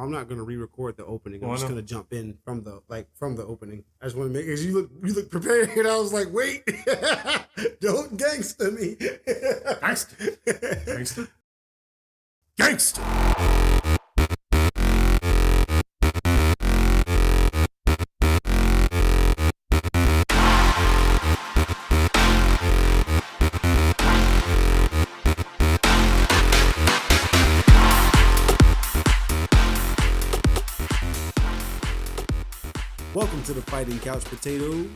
I'm not gonna re-record the opening. I'm Why just not? gonna jump in from the opening. I just want to make because you look prepared. And I was like, wait, don't gangsta me. Gangsta. Gangsta. Gangsta. Welcome to the Fighting Couch Potatoes.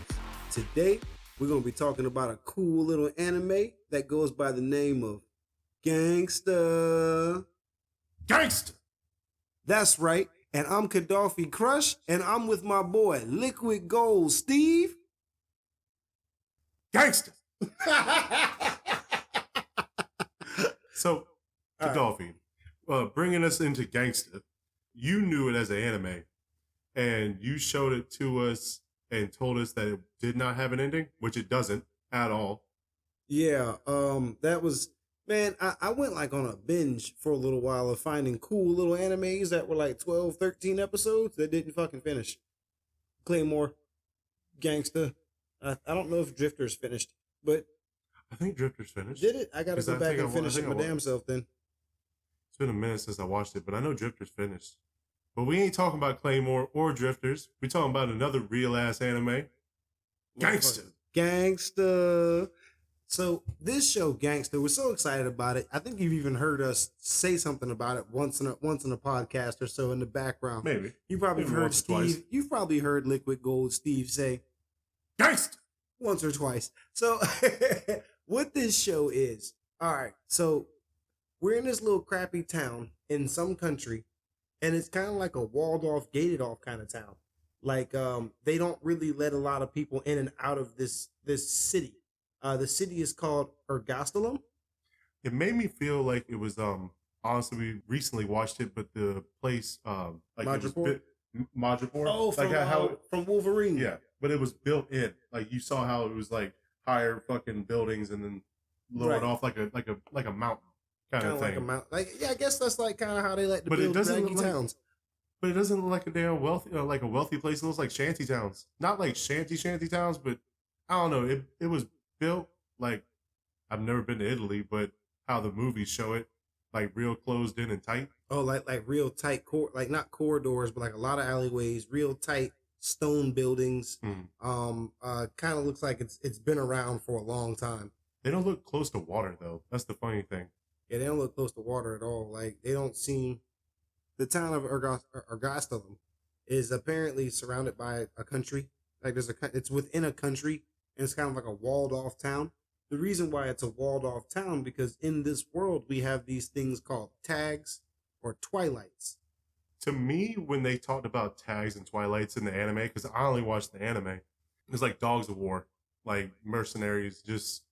Today, we're going to be talking about a cool little anime that goes by the name of Gangsta. Gangsta. That's right. And I'm Kadawfi Crush, and I'm with my boy, Liquid Gold Steve. Gangsta. So, Kadawfi, bringing us into Gangsta, you knew it as an anime. And you showed it to us and told us that it did not have an ending, which it doesn't at all. Yeah, that was, man, I went like on a binge for a little while of finding cool little animes that were like 12, 13 episodes that didn't fucking finish. Claymore, Gangsta. I don't know if Drifters finished, but I think Drifters finished. Did it? I gotta go back and finish it my damn self then. It's been a minute since I watched it, but I know Drifters finished. But we ain't talking about Claymore or Drifters. We talking about another real-ass anime. Gangsta. Gangsta. So this show, Gangsta, we're so excited about it. I think you've even heard us say something about it once in a podcast or so in the background. Maybe. You probably Maybe heard Steve. You've probably heard Liquid Gold Steve say Gangsta once or twice. So what this show is, all right, so we're in this little crappy town in some country. And it's kind of like a walled off, gated off kind of town. Like they don't really let a lot of people in and out of this city. The city is called Ergastelum. It made me feel like it was honestly we recently watched it, but the place like Madripoor? it was Madripoor. Oh, from like from Wolverine. Yeah, but it was built in. Like you saw how it was like higher fucking buildings and then lowered off like a mountain. Kind of thing. I guess that's like kind of how they like to build draggy towns. But it doesn't look like a damn wealthy, like a wealthy place. It looks like shanty towns. Not like shanty towns, but I don't know. It was built like I've never been to Italy, but how the movies show it, like real closed in and tight. Oh, like real tight like not corridors, but like a lot of alleyways, real tight stone buildings. Kind of looks like it's been around for a long time. They don't look close to water though. That's the funny thing. Yeah, they don't look close to water at all. Like, they don't seem... The town of Ergastelum is apparently surrounded by a country. Like, it's within a country, and it's kind of like a walled-off town. The reason why it's a walled-off town, because in this world, we have these things called tags or twilights. To me, when they talked about tags and twilights in the anime, because I only watched the anime, it's like dogs of war, like mercenaries, just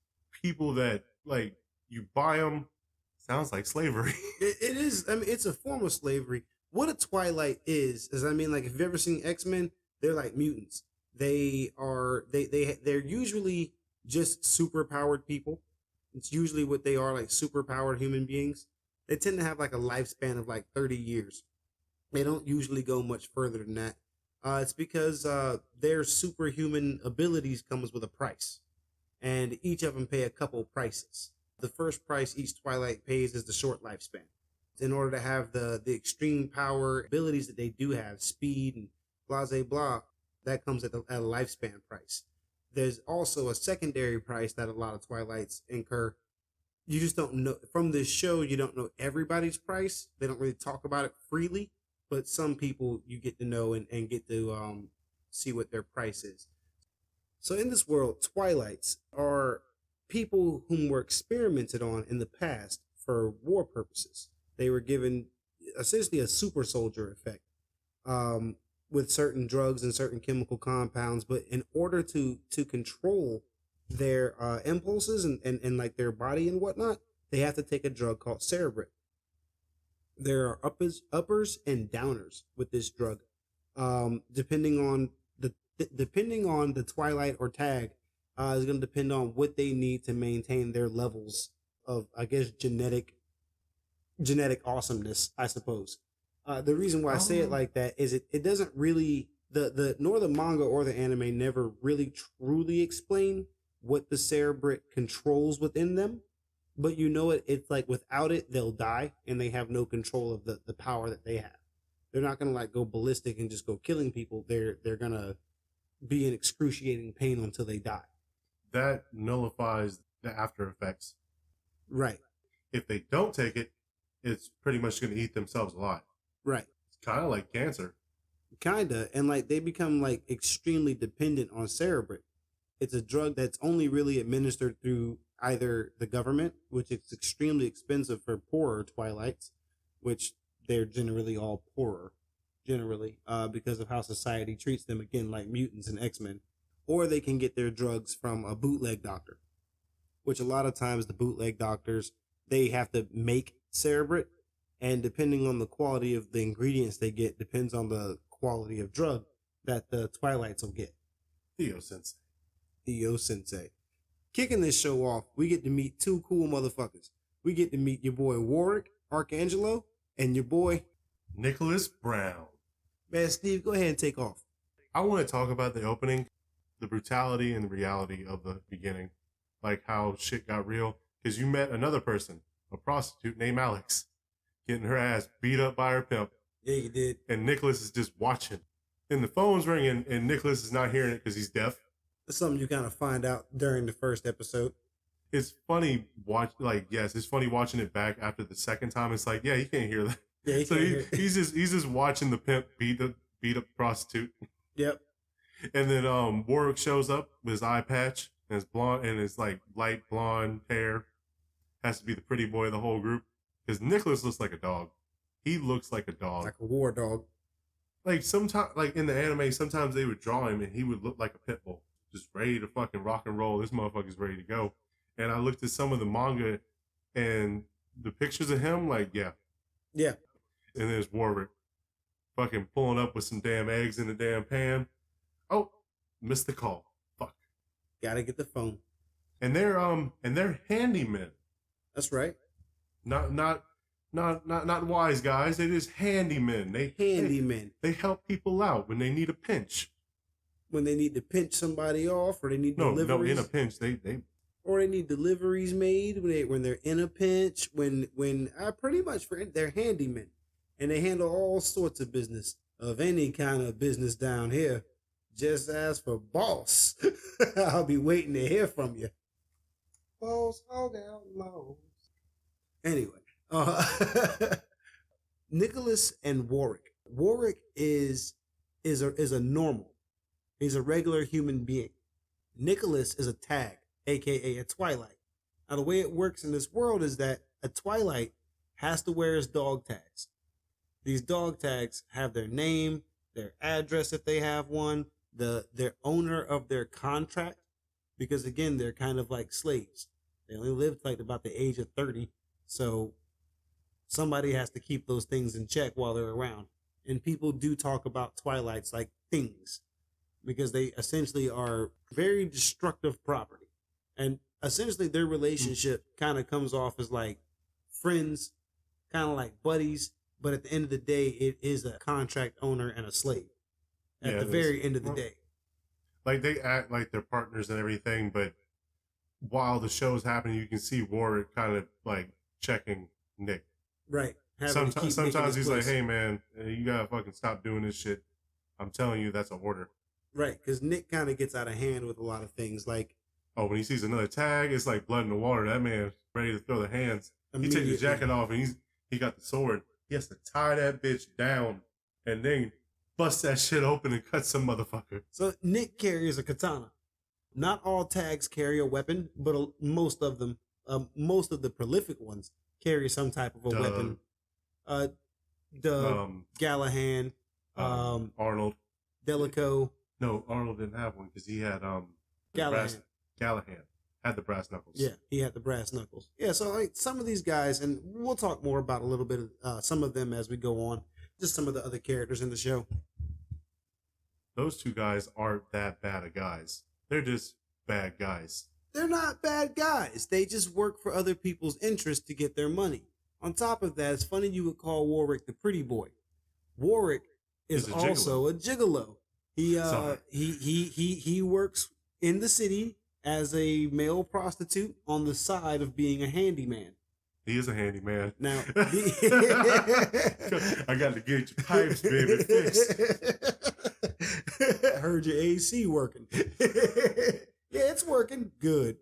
people that, like, you buy them. Sounds like slavery. It is. I mean, it's a form of slavery. What a twilight is I mean, like, if you've ever seen X-Men, they're like mutants. They're usually just super powered people. It's usually what they are, like super powered human beings. They tend to have like a lifespan of like 30 years. They don't usually go much further than that. It's because their superhuman abilities comes with a price, and each of them pay a couple prices. The first price each Twilight pays is the short lifespan. In order to have the extreme power abilities that they do have, speed and blah, blah, blah, that comes at a lifespan price. There's also a secondary price that a lot of Twilights incur. You just don't know. From this show, you don't know everybody's price. They don't really talk about it freely, but some people you get to know and get to see what their price is. So in this world, Twilights are people whom were experimented on in the past for war purposes. They were given essentially a super soldier effect with certain drugs and certain chemical compounds, but in order to control their impulses and like their body and whatnot, they have to take a drug called Cerebrit. There are uppers and downers with this drug. Depending on the Twilight or tag, is going to depend on what they need to maintain their levels of, I guess, genetic awesomeness, I suppose. The reason why I say it Oh. like that is it doesn't really the nor the manga or the anime never really truly explain what the cerebrate controls within them. But you know it's like without it they'll die and they have no control of the power that they have. They're not gonna like go ballistic and just go killing people. They're gonna be in excruciating pain until they die. That nullifies the after effects. Right. If they don't take it, it's pretty much going to eat themselves alive. Right. It's kind of like cancer. Kinda. And like they become like extremely dependent on cerebrate. It's a drug that's only really administered through either the government, which is extremely expensive for poorer Twilights, which they're generally all poorer, because of how society treats them, again, like mutants and X-Men. Or they can get their drugs from a bootleg doctor, which a lot of times the bootleg doctors, they have to make cerebrate, and depending on the quality of the ingredients they get, depends on the quality of drug that the Twilights will get. Theo Sensei. Theo Sensei. Kicking this show off, we get to meet two cool motherfuckers. We get to meet your boy Worick, Archangelo, and your boy Nicholas Brown. Man, Steve, go ahead and take off. I want to talk about the opening, the brutality and the reality of the beginning, like how shit got real. Because you met another person, a prostitute named Alex, getting her ass beat up by her pimp. Yeah, you did. And Nicholas is just watching. And the phone's ringing, and Nicholas is not hearing it because he's deaf. That's something you kind of find out during the first episode. It's funny it's funny watching it back after the second time. It's like, yeah, he can't hear that. Yeah, he So can't hear. he's just watching the pimp beat up the prostitute. Yep. And then Warwick shows up with his eye patch and his blonde and his like light blonde hair. Has to be the pretty boy of the whole group. Because Nicholas looks like a dog. He looks like a dog. Like a war dog. Like sometimes, like in the anime, sometimes they would draw him and he would look like a pit bull, just ready to fucking rock and roll. This motherfucker's ready to go. And I looked at some of the manga and the pictures of him, like, yeah. Yeah. And there's Warwick fucking pulling up with some damn eggs in the damn pan. Oh, missed the call. Fuck. Gotta get the phone. And they're handymen. That's right. Not wise guys. They just handymen. Handymen. They help people out when they need a pinch. When they need to pinch somebody off, or they need deliveries. No, in a pinch. They or they need deliveries made when they're in a pinch. When pretty much they're handymen, and they handle all sorts of business of any kind of business down here. Just ask for boss. I'll be waiting to hear from you. Boss, hold down low. Anyway, Nicholas and Warwick. Warwick is a normal. He's a regular human being. Nicholas is a tag, aka a Twilight. Now the way it works in this world is that a Twilight has to wear his dog tags. These dog tags have their name, their address if they have one, their owner of their contract, because again they're kind of like slaves. They only live like about the age of 30, so somebody has to keep those things in check while they're around. And people do talk about Twilights like things, because they essentially are very destructive property. And essentially their relationship kind of comes off as like friends, kind of like buddies, but at the end of the day, it is a contract owner and a slave at the very end of the day. Like they act like they're partners and everything, but while the show's happening, you can see Warwick kind of like checking Nick. Right. Sometimes he's like, hey man, you gotta fucking stop doing this shit. I'm telling you, that's an order. Right, because Nick kind of gets out of hand with a lot of things. Like, oh, when he sees another tag, it's like blood in the water. That man's ready to throw the hands. He takes his jacket off and he got the sword. He has to tie that bitch down and then bust that shit open and cut some motherfucker. So Nick carries a katana. Not all tags carry a weapon, but most of them, most of the prolific ones, carry some type of a weapon. Gallahan, Arnold, Delico. No, Arnold didn't have one because he had Gallahan had the brass knuckles. Yeah, he had the brass knuckles. Yeah, so like some of these guys, and we'll talk more about a little bit of some of them as we go on. Just some of the other characters in the show. Those two guys aren't that bad of guys. They're just bad guys. They're not bad guys. They just work for other people's interests to get their money. On top of that, it's funny you would call Warwick the pretty boy. Worick is He's a also a gigolo. He Sorry. he works in the city as a male prostitute on the side of being a handyman. He is a handyman. Now, I got to get your pipes, baby, fixed. Heard your AC working. Yeah, it's working. Good.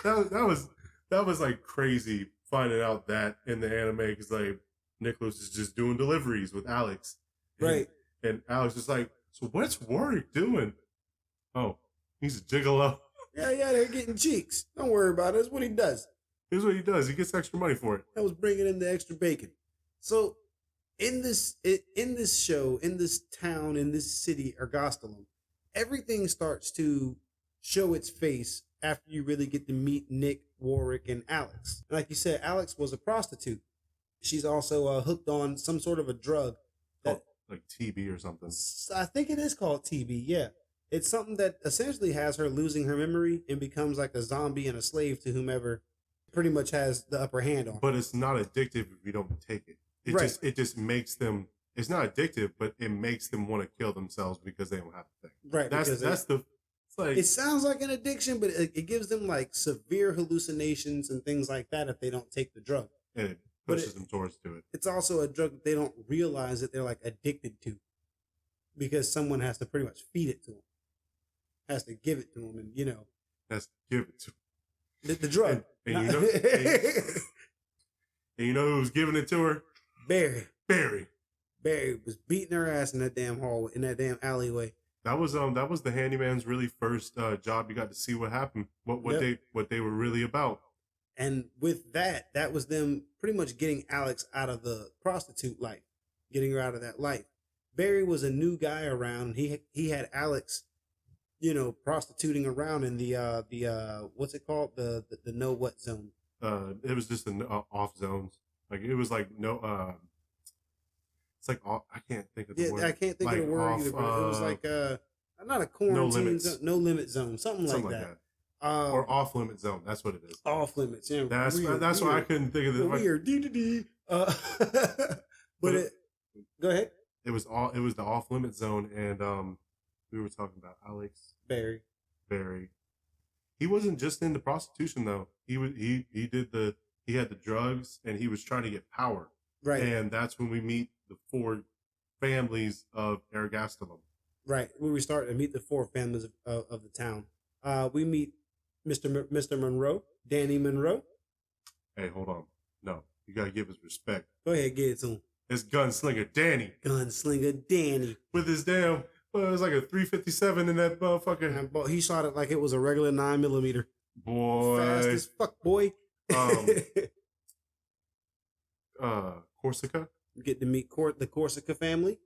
That was like crazy finding out that in the anime, because like Nicholas is just doing deliveries with Alex, Right? And Alex is like, so what's Warwick doing? Oh, he's a gigolo. Yeah, they're getting cheeks. Don't worry about it. That's what he does. Here's what he does. He gets extra money for it. That was bringing in the extra bacon. So in this show, in this town, in this city, Ergostalum, everything starts to show its face after you really get to meet Nick, Warwick, and Alex. Like you said, Alex was a prostitute. She's also hooked on some sort of a drug. Like TB or something. I think it is called TB, yeah. It's something that essentially has her losing her memory and becomes like a zombie and a slave to whomever pretty much has the upper hand on. But it's not addictive if you don't take it. It just makes them. It's not addictive, but it makes them want to kill themselves because they don't have the thing. Right. That's the. It's like, it sounds like an addiction, but it gives them like severe hallucinations and things like that if they don't take the drug. And it pushes them towards to it. It's also a drug that they don't realize that they're like addicted to, because someone has to pretty much feed it to them. Has to give it to them, and has to give it to the drug. And you know who was giving it to her? Barry was beating her ass in that damn hallway, in that damn alleyway. That was the handyman's really first job. You got to see what happened, what they were really about. And with that was them pretty much getting Alex out of the prostitute life, getting her out of that life. Barry was a new guy around. He had Alex, prostituting around in the what's it called, the know what zone. It was just the off zones. Like it was like no. It's like I can't think of the word. I can't think of the word either. But it was like not a quarantine zone, no limit zone, something like that. Or off limit zone. That's what it is. Off limits. Yeah, that's why I couldn't think of the weird. But go ahead. It was the off limit zone, and we were talking about Alex Barry. He wasn't just into prostitution though. He had the drugs, and he was trying to get power. Right. And that's when we meet the four families of Ergostalum. Right. When we start to meet the four families of the town, we meet Mr. Monroe, Danny Monroe. Hey, hold on. No, you gotta give us respect. Go ahead, get it to him. It's Gunslinger Danny. Gunslinger Danny. With his damn, it was like a 357 in that motherfucker. He shot it like it was a regular 9mm. Boy. Fast as fuck, boy. Corsica. You get to meet the Corsica family.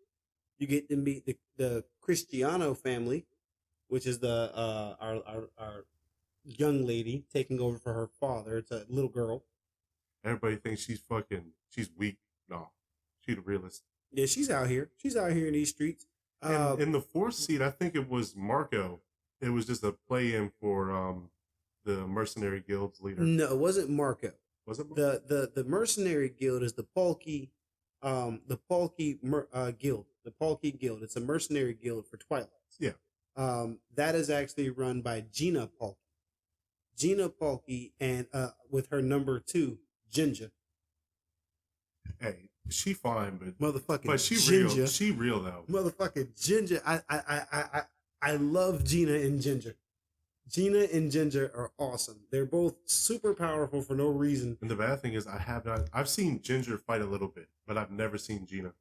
You get to meet the Cristiano family, which is our young lady taking over for her father. It's a little girl. Everybody thinks she's weak. No, she's the realist. Yeah, she's out here. She's out here in these streets. In the fourth seat, I think it was Marco. It was just a play-in for the Mercenary Guild's leader. No, it wasn't Marco. Was it Marco? The Mercenary Guild is the Palki Guild. The Palki Guild. It's a mercenary guild for Twilight. Yeah. That is actually run by Gina Palki. Gina Palki and with her number 2, Ginger. Hey, she fine, but she Ginger. real. She real though. Motherfucking Ginger. I love Gina and Ginger. Gina and Ginger are awesome. They're both super powerful for no reason. And the bad thing is, I've seen Ginger fight a little bit, but I've never seen Gina.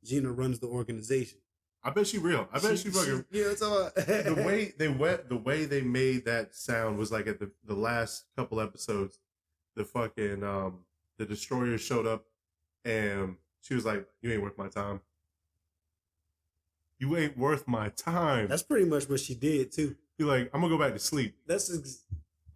Gina runs the organization. I bet she real. I bet she fucking. Yeah, it's all. the way they made that sound was like at the last couple episodes, the fucking the destroyer showed up, and she was like, "You ain't worth my time. You ain't worth my time." That's pretty much what she did too. You're like, "I'm gonna go back to sleep."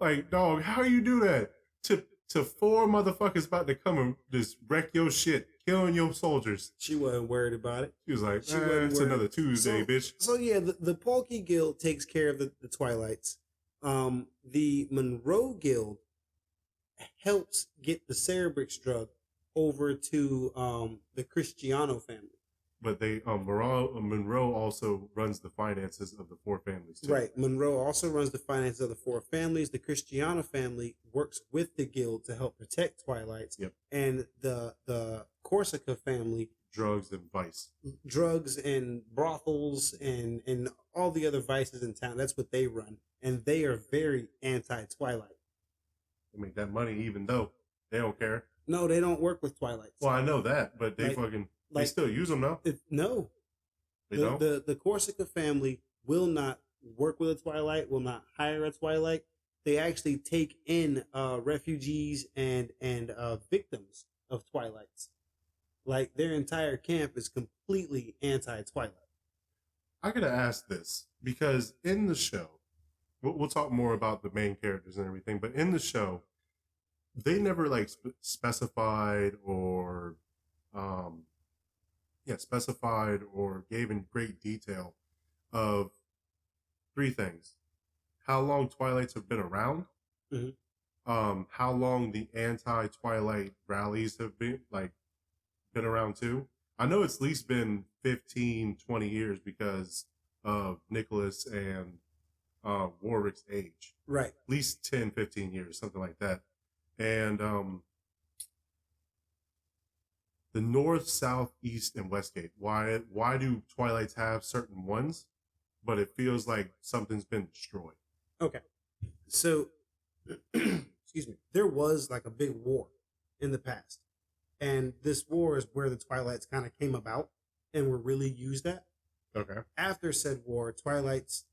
Like, dog, how you do that to 4 motherfuckers about to come and just wreck your shit, killing your soldiers? She wasn't worried about it. She was like, it's another Tuesday, bitch. So yeah, the Palki Guild takes care of the Twilights. The Monroe Guild helps get the Cerebrix drug over to the Cristiano family. But they Monroe also runs the finances of the four families too. Right. Monroe also runs the finances of the four families. The Cristiano family works with the guild to help protect Twilights. Yep. And the Corsica family, drugs and vice. Drugs and brothels and all the other vices in town. That's what they run. And they are very anti-Twilight. They make that money even though they don't care. No, they don't work with Twilights. Well, I know that, but they they still use them though. No. They don't? The Corsica family will not work with a Twilight, will not hire a Twilight. They actually take in refugees and victims of Twilights. Like, their entire camp is completely anti-Twilight. I gotta ask this because in the show, we'll talk more about the main characters and everything, but in the show, they never like specified or gave in great detail of three things: how long Twilights have been around, how long the anti-Twilight rallies have been around too. I know it's at least been 15, 20 years because of Nicholas and Worick's age. Right. At least 10, 15 years, something like that. And the North, South, East, and Westgate. Why do Twilights have certain ones, but it feels like something's been destroyed? Okay. So, excuse me. There was like a big war in the past. And this war is where the Twilights kind of came about and were really used at. Okay. After said war, Twilights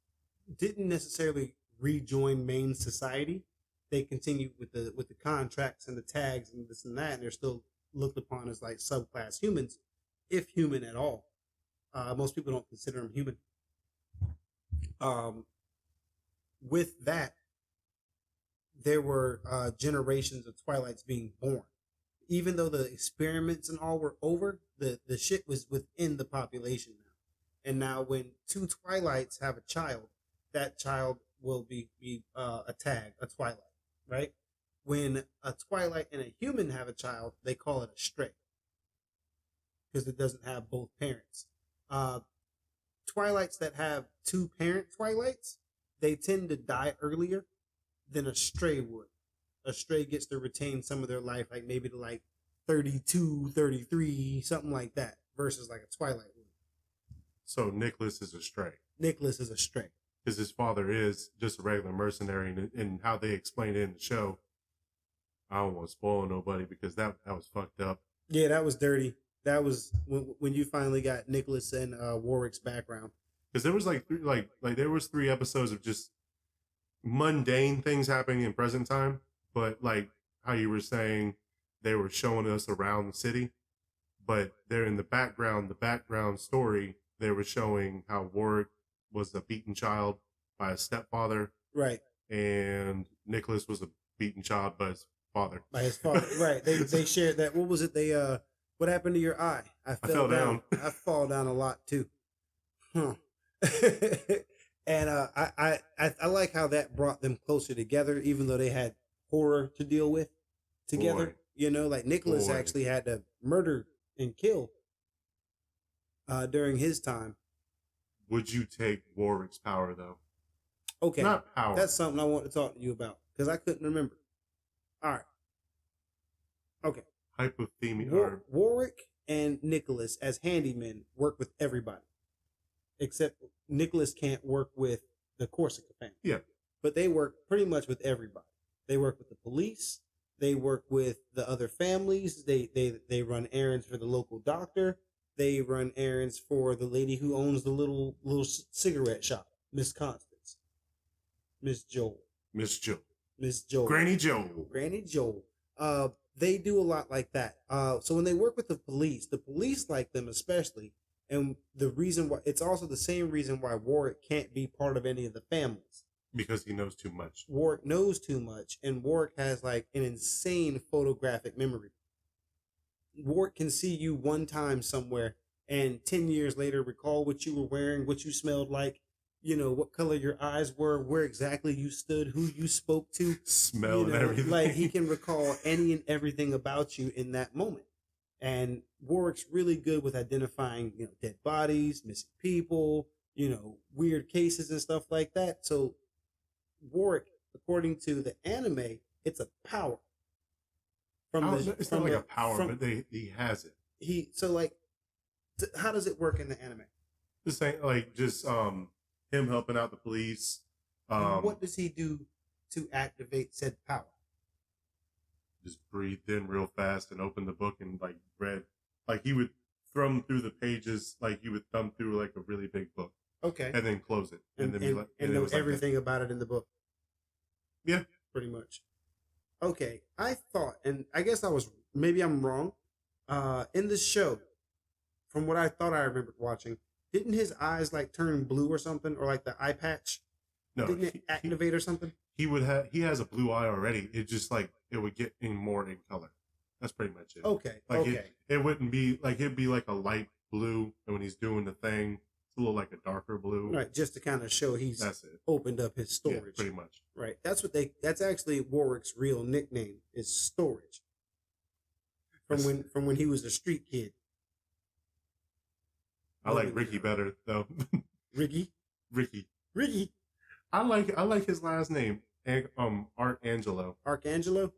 didn't necessarily rejoin main society. They continued with the contracts and the tags and this and that, and they're still looked upon as like subclass humans, if human at all. Most people don't consider them human. With that, there were generations of Twilights being born. Even though the experiments and all were over, the shit was within the population now. And now when two Twilights have a child, that child will be a tag, a Twilight, right? When a Twilight and a human have a child, they call it a stray because it doesn't have both parents. Twilights that have two parent Twilights, they tend to die earlier than a stray would. A stray gets to retain some of their life, like maybe to like 32, 33, something like that, versus like a Twilight would. So Nicholas is a stray. Nicholas is a stray. Because his father is just a regular mercenary, and how they explained it in the show, I don't want to spoil nobody because that was fucked up. Yeah, that was dirty. That was when you finally got Nicholas and Worick's background. Because there was there was 3 episodes of just mundane things happening in present time, but like how you were saying, they were showing us around the city, but they're in the background story, they were showing how Worick was a beaten child by his stepfather. Right. And Nicholas was a beaten child by his father. By his father. Right. They shared that. What was it? What happened to your eye? I fell down. I fall down a lot too. Huh. And I like how that brought them closer together, even though they had horror to deal with together. Boy. You know, like Nicholas actually had to murder and kill during his time. Would you take Worick's power though? Okay, not power. That's something I want to talk to you about because I couldn't remember. All right. Okay. Hypothemia. Worick and Nicholas as handymen work with everybody, except Nicholas can't work with the Corsica family. Yeah. But they work pretty much with everybody. They work with the police. They work with the other families. They run errands for the local doctor. They run errands for the lady who owns the little cigarette shop, Miss Constance, Miss Joel. Granny Joel. They do a lot like that. So when they work with the police like them especially, and the reason why, it's also the same reason why Worick can't be part of any of the families. Because he knows too much. Worick knows too much, and Worick has like an insane photographic memory. Worick can see you one time somewhere and 10 years later recall what you were wearing, what you smelled like, you know, what color your eyes were, where exactly you stood, who you spoke to, Smell you and know, everything. like he can recall any and everything about you in that moment. And Worick's really good with identifying, you know, dead bodies, missing people, you know, weird cases and stuff like that. So Worick, according to the anime, it's a power from the It's from not like the a power, from but he has it. he. So like, how does it work in the anime? This ain't like just him helping out the police. What does he do to activate said power? Just breathed in real fast and opened the book and like read. Like he would thumb through the pages, like he would thumb through like a really big book. Okay. And then close it. And then be like, and know everything about it in the book. Yeah. Pretty much. Okay. I thought, and I guess maybe I'm wrong. In the show, from what I thought I remembered watching, didn't his eyes like turn blue or something? Or like the eye patch? No. Didn't it activate or something? He has a blue eye already. It just like, it would get more in color. That's pretty much it. Okay. Like okay. It wouldn't be like, it'd be like a light blue. And when he's doing the thing, it's a little like a darker blue. Right. Just to kind of show That's it. opened up his storage. Yeah, pretty much. Right. That's actually Worick's real nickname is Storage. From when he was a street kid. I like Ricky better though. Ricky? Ricky. I like his last name. Arcangelo. Arcangelo?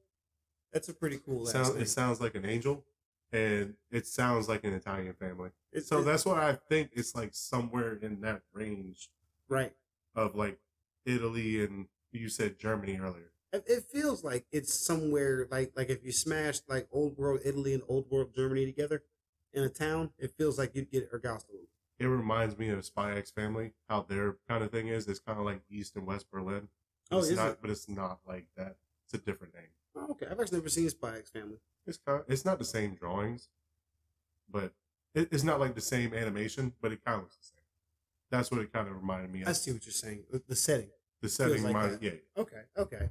That's a pretty cool last name. It sounds like an angel, and it sounds like an Italian family. So that's why I think it's like somewhere in that range, right? Of like Italy and you said Germany earlier. It feels like it's somewhere like if you smashed like old world Italy and old world Germany together in a town, it feels like you'd get Ergastolo. It reminds me of Spy X Family, how their kind of thing is. It's kind of like East and West Berlin. But it's not like that. It's a different name. Oh, okay. I've actually never seen Spy X Family. It's not the same drawings, but it's not like the same animation, but it kind of looks the same. That's what it kind of reminded me of. I see what you're saying. The setting. The setting like reminded, yeah. Okay.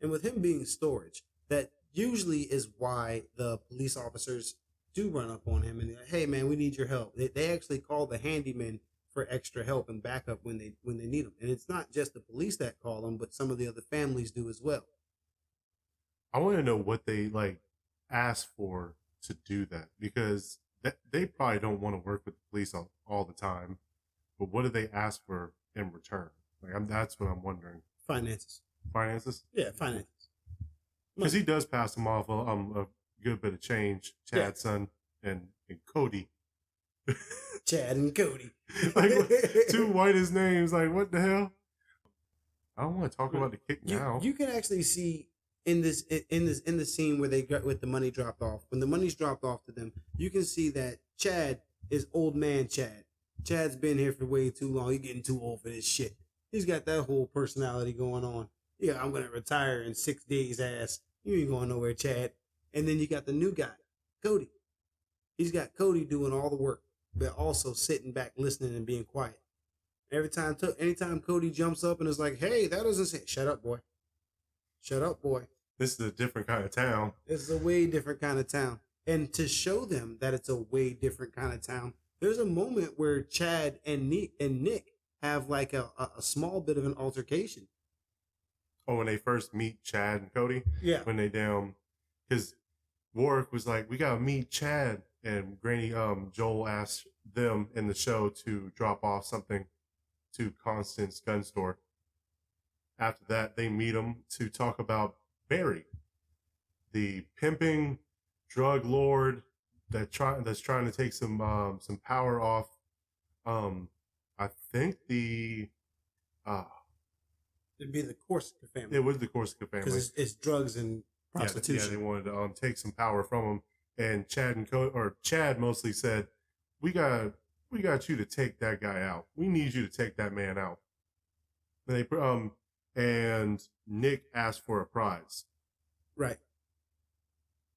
And with him being Storage, that usually is why the police officers do run up on him and they're like, hey man, we need your help. They actually call the handyman for extra help and backup when they need them. And it's not just the police that call them, but some of the other families do as well. I want to know what they like ask for to do that, because they probably don't want to work with the police all the time. But what do they ask for in return? Like that's what I'm wondering. Finances. Yeah, finances. Because he does pass them off a good bit of change. Chad's son and Cody. Chad and Cody. Like two whitest names. Like what the hell? I don't want to talk about the kick now. You can actually see in the scene where they got with the money dropped off. When the money's dropped off to them, you can see that Chad is old man Chad. Chad's been here for way too long. He's getting too old for this shit. He's got that whole personality going on. Yeah, I'm gonna retire in 6 days, ass. You ain't going nowhere, Chad. And then you got the new guy, Cody. He's got Cody doing all the work, but also sitting back, listening and being quiet. Anytime Cody jumps up and is like, "Hey, that doesn't say," shut up, boy. Shut up, boy. This is a different kind of town. This is a way different kind of town. And to show them that it's a way different kind of town, there's a moment where Chad and Nick have like a small bit of an altercation. Oh, when they first meet Chad and Cody? Yeah. When they because Worick was like, we gotta meet Chad, and Granny Joel asked them in the show to drop off something to Constant's gun store. After that, they meet him to talk about Barry, the pimping drug lord that's trying to take some power off. I think it'd be the Corsica family. It was the Corsica family because it's drugs and prostitution. Yeah, they wanted to take some power from him, and Chad mostly said, "We got you to take that guy out. We need you to take that man out." And Nick asked for a prize. Right.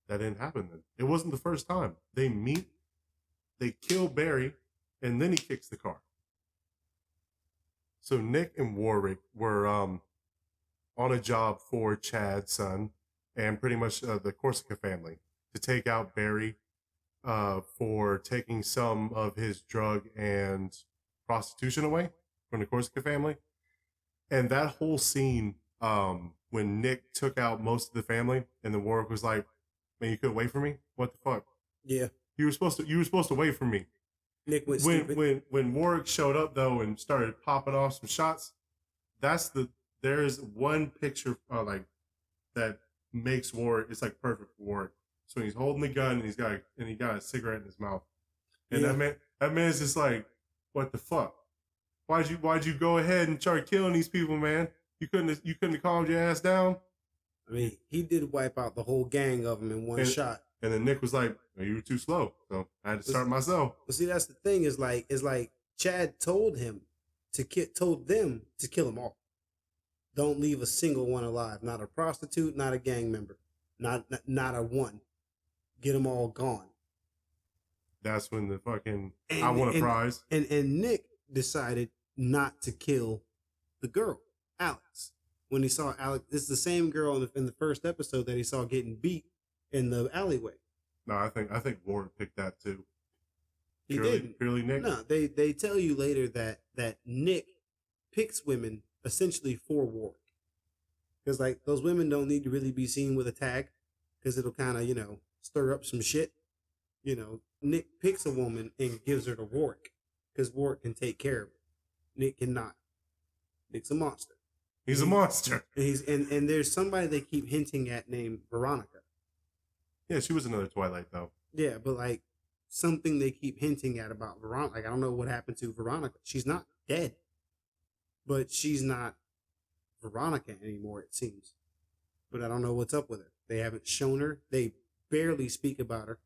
That didn't happen then. It wasn't the first time. They meet, they kill Barry, and then he kicks the car. So Nick and Worick were on a job for Chad's son and pretty much the Corsica family to take out Barry for taking some of his drug and prostitution away from the Corsica family. And that whole scene, when Nick took out most of the family, and then Worick was like, "Man, you couldn't wait for me? What the fuck? Yeah, you were supposed to wait for me." Nick went stupid. When Worick showed up though and started popping off some shots, there's one picture like that makes Worick. It's like perfect for Worick. So he's holding the gun and he got a cigarette in his mouth, and that man's just like, "What the fuck? Why'd you go ahead and start killing these people, man? You couldn't have calmed your ass down." I mean, he did wipe out the whole gang of them in one shot. And then Nick was like, "Well, you were too slow, so I had to start myself." But see, that's the thing is like Chad told them to kill them all. Don't leave a single one alive. Not a prostitute, not a gang member, not a one. Get them all gone. That's when the fucking I want a prize. And Nick decided not to kill the girl, Alex. When he saw Alex, this is the same girl in the first episode that he saw getting beat in the alleyway. No, I think Worick picked that too. He didn't. Purely Nick? No, they tell you later that Nick picks women essentially for Worick. Because like those women don't need to really be seen with a tag because it'll kind of, stir up some shit. Nick picks a woman and gives her to Worick because Worick can take care of her. Nick cannot. Nick's a monster. He's a monster. And there's somebody they keep hinting at named Veronica. Yeah, she was another Twilight though. Yeah, but like something they keep hinting at about Veronica. Like I don't know what happened to Veronica. She's not dead, but she's not Veronica anymore. It seems, but I don't know what's up with her. They haven't shown her. They barely speak about her.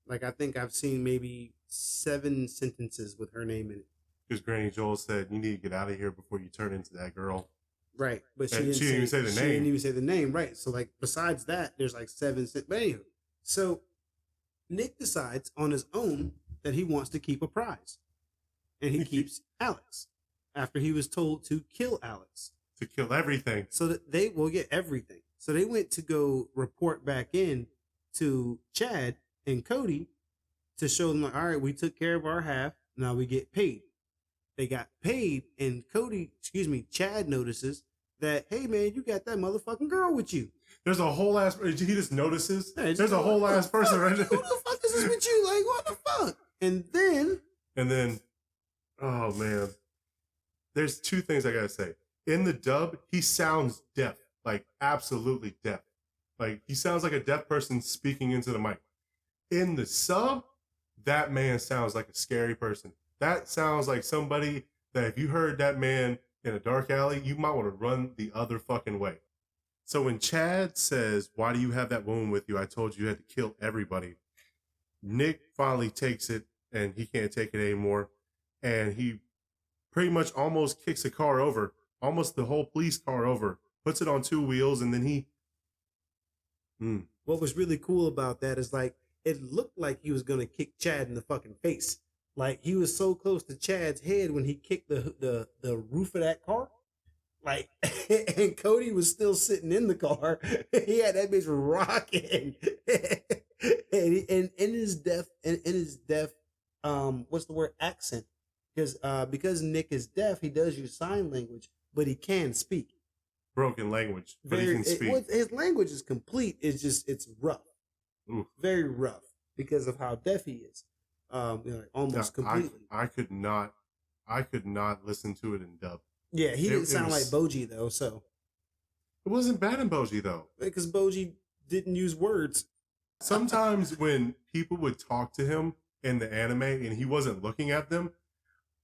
Like I think I've seen maybe 7 sentences with her name in it. Because Granny Joel said, "You need to get out of here before you turn into that girl." Right, but she didn't even say the name. She didn't even say the name, right? So, like, besides that, there's like 7. But anywho, so Nick decides on his own that he wants to keep a prize, and he keeps Alex after he was told to kill Alex, to kill everything, so that they will get everything. So they went to go report back in to Chad and Cody to show them, like, all right, we took care of our half. Now we get paid. They got paid, and Chad notices that, hey man, you got that motherfucking girl with you. There's a whole ass. He just notices. Hey, there's a whole ass person right there. Who the fuck is this with you? Like, what the fuck? And then, oh man, there's 2 things I gotta say. In the dub, he sounds deaf, like absolutely deaf. Like he sounds like a deaf person speaking into the mic. In the sub, that man sounds like a scary person. That sounds like somebody that if you heard that man in a dark alley, you might want to run the other fucking way. So when Chad says, "Why do you have that woman with you? I told you had to kill everybody." Nick finally takes it and he can't take it anymore. And he pretty much almost kicks a car over, almost the whole police car over, puts it on 2 wheels, and then he... What was really cool about that is like, it looked like he was going to kick Chad in the fucking face. Like he was so close to Chad's head when he kicked the roof of that car. Like, and Cody was still sitting in the car. He had that bitch rocking. and in his deaf, what's the word? Accent. Because Nick is deaf, he does use sign language, but he can speak. Broken language, but he can speak. His language is complete. It's rough. Oof. Very rough because of how deaf he is. Almost completely. I could not listen to it in dub. Yeah, he didn't sound like Boji though, so it wasn't bad in Boji though. Because Boji didn't use words. Sometimes when people would talk to him in the anime and he wasn't looking at them,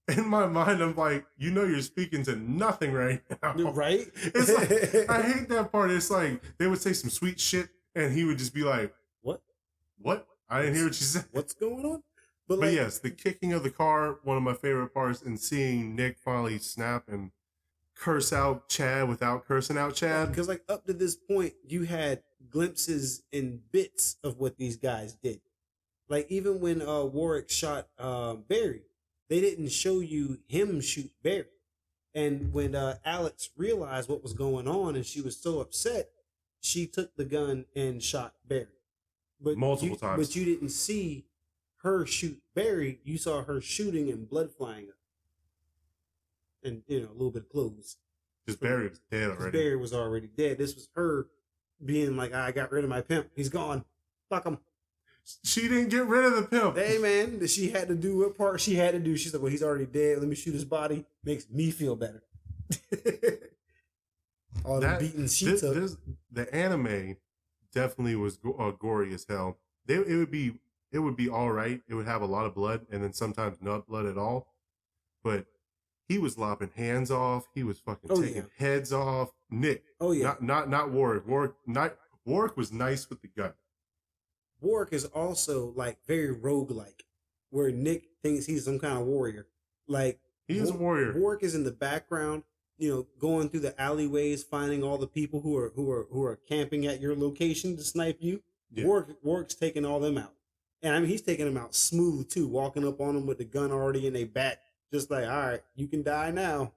in my mind I'm like, you're speaking to nothing right now. Right? It's like, I hate that part. It's like they would say some sweet shit and he would just be like, What? I didn't hear what you said. What's going on? But yes, the kicking of the car, one of my favorite parts, and seeing Nick finally snap and curse out Chad without cursing out Chad. Because like up to this point, you had glimpses and bits of what these guys did. Like even when Worick shot Barry, they didn't show you him shoot Barry. And when Alex realized what was going on and she was so upset, she took the gun and shot Barry. But multiple times. But you didn't see her shoot Barry. You saw her shooting and blood flying up. and a little bit of clothes. Because Barry was dead already. Barry was already dead. This was her being like, I got rid of my pimp. He's gone. Fuck him. She didn't get rid of the pimp. Hey, man, she had to do what part she had to do. She said, well, he's already dead. Let me shoot his body. Makes me feel better. All the beating she took. The anime definitely was gory as hell. It would be all right. It would have a lot of blood and then sometimes not blood at all. But he was lopping hands off. He was fucking taking heads off. Nic. Oh yeah. Not Worick. Worick was nice with the gun. Worick is also like very roguelike, where Nic thinks he's some kind of warrior. Like he is a warrior. Worick is in the background, going through the alleyways, finding all the people who are camping at your location to snipe you. Yeah. Worick's taking all them out, and I mean he's taking them out smooth too, walking up on them with the gun already in their back, just like, all right, you can die now,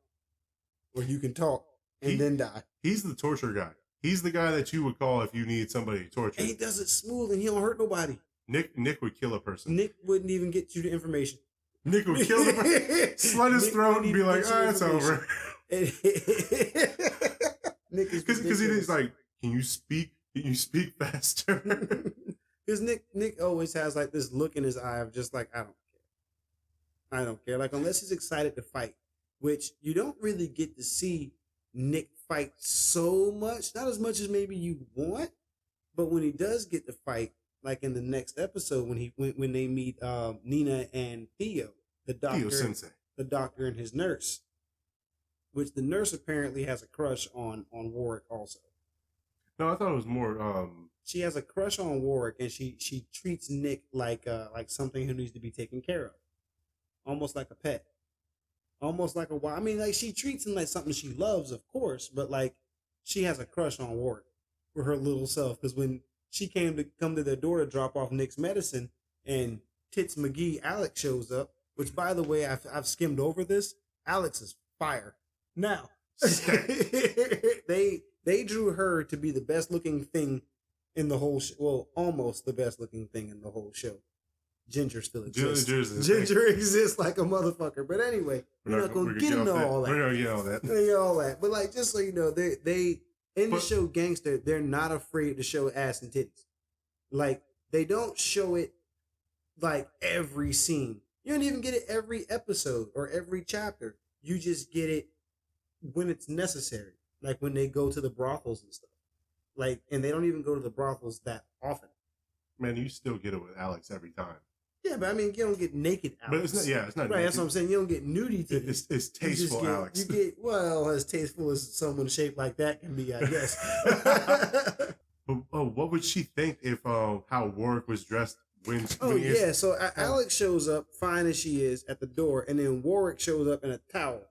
or you can talk and then die. He's the torture guy. He's the guy that you would call if you need somebody to torture. And he does it smooth, and he don't hurt nobody. Nic would kill a person. Nic wouldn't even get you the information. Nic would kill the person, slit his throat, and be like, it's over. Nic is because he's like, can you speak faster? Because Nic always has like this look in his eye of just like, I don't care. Like, unless he's excited to fight, which you don't really get to see Nic fight so much, not as much as maybe you want, but when he does get to fight, like in the next episode when they meet Nina and Theo, the doctor and his nurse, which the nurse apparently has a crush on Worick also. No, I thought it was more. She has a crush on Worick, and she treats Nic like something who needs to be taken care of, almost like a pet. Almost like I mean, like, she treats him like something she loves, of course, but like she has a crush on Worick for her little self. Because when she come to their door to drop off Nic's medicine, and Tits McGee Alex shows up, which, by the way, I've skimmed over this. Alex is fire. Now they drew her to be the best looking thing in the whole show. Well, almost the best looking thing in the whole show. Ginger still exists. Ginger exists like a motherfucker. But anyway, we're not going to get into all that. We're going to get all that. But like, just so you know, they in the show Gangsta, they're not afraid to show ass and titties. Like, they don't show it like every scene. You don't even get it every episode or every chapter. You just get it when it's necessary. Like when they go to the brothels and stuff. Like, and they don't even go to the brothels that often. Man, you still get it with Alex every time. Yeah, but I mean, you don't get naked Alex. But it's not. It's not. Right, naked. That's what I'm saying. You don't get nudity. It's tasteful, Alex. You get as tasteful as someone shaped like that can be, I guess. What would she think if how Worick was dressed when? So Alex shows up fine as she is at the door, and then Worick shows up in a towel,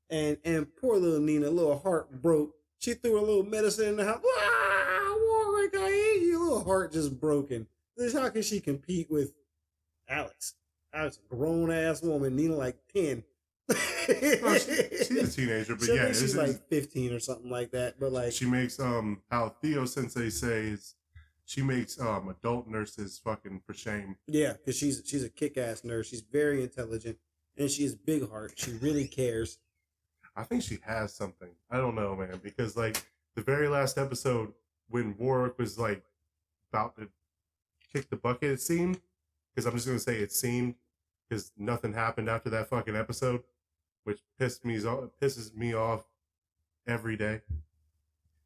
and poor little Nina, a little heart broke. She threw a little medicine in the house. Worick, I hate you. Little heart just broken. How can she compete with Alex? Alex, a grown ass woman. Nina like 10. She's a teenager, but yeah, she's like 15 or something like that. But like, she makes how Theo Sensei says, she makes adult nurses fucking for shame. Yeah, because she's a kick ass nurse. She's very intelligent, and she has big heart. She really cares. I think she has something. I don't know, man, because like the very last episode when Worick was like about to kick the bucket, it seemed, because I'm just gonna say it seemed, because nothing happened after that fucking episode, which pisses me off every day.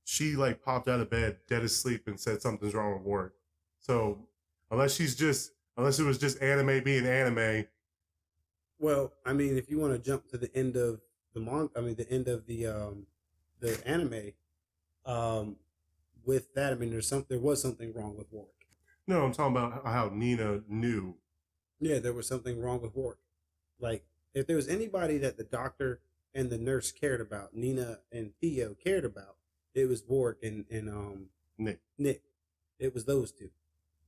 She like popped out of bed dead asleep and said something's wrong with Worick. So unless it was just anime being anime. Well, I mean, if you want to jump to the end of the end of the anime, with that, I mean, there was something wrong with Worick. No, I'm talking about how Nina knew. Yeah, there was something wrong with Worick. Like, if there was anybody that the doctor and the nurse cared about, Nina and Theo cared about, it was Worick and Nic. It was those two,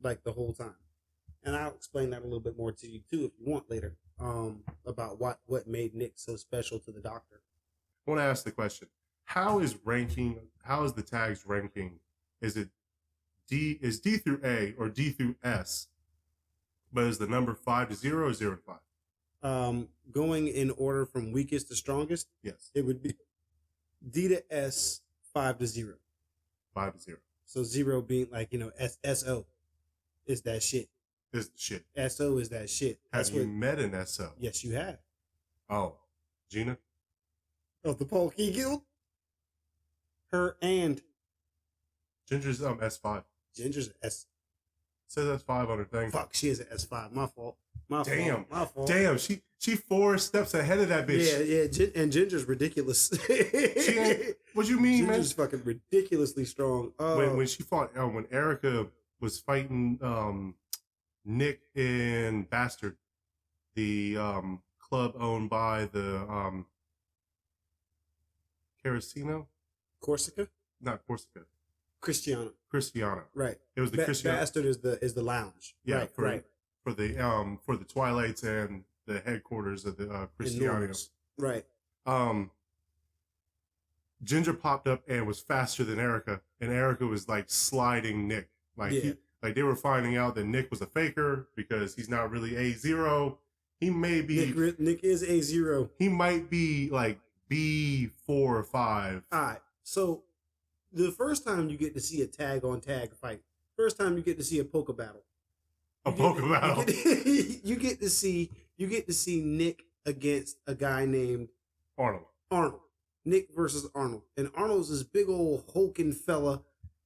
like, the whole time. And I'll explain that a little bit more to you too if you want later. About what made Nic so special to the doctor. I want to ask the question: How is the tags ranking? Is it D through A or D through S? But is the number 5 to 0 or 0 to 5? Going in order from weakest to strongest, Yes. it would be D to S, 5 to 0. 5 to 0. So 0 being like, SO is that shit. Is the shit. SO is that shit. Have you met an SO? Yes, you have. Oh, Gina? Of the Polkey Guild? Her and Ginger's S5. Ginger's S. Says S5 on her thing. Fuck, she is an S5. My fault. My fault. Damn, she 4 steps ahead of that bitch. Yeah, and Ginger's ridiculous. What you mean, man? Ginger's fucking ridiculously strong. When she fought, when Erica was fighting Nick and Bastard, the club owned by the Carasino? Corsica? Not Corsica. Cristiano. Right. It was the Cristiano. Bastard is the lounge. Yeah, right. For the Twilights and the headquarters of the Cristiano. Right. Ginger popped up and was faster than Erica, and Erica was like sliding Nick. Like they were finding out that Nick was a faker because he's not really A0. He may be Nick is A0. He might be like B4 or 5. All right. So the first time you get to see a tag on tag fight, first time you get to see a poker battle. You get to see Nick against a guy named Arnold. Nick versus Arnold. And Arnold's this big old hulking fella,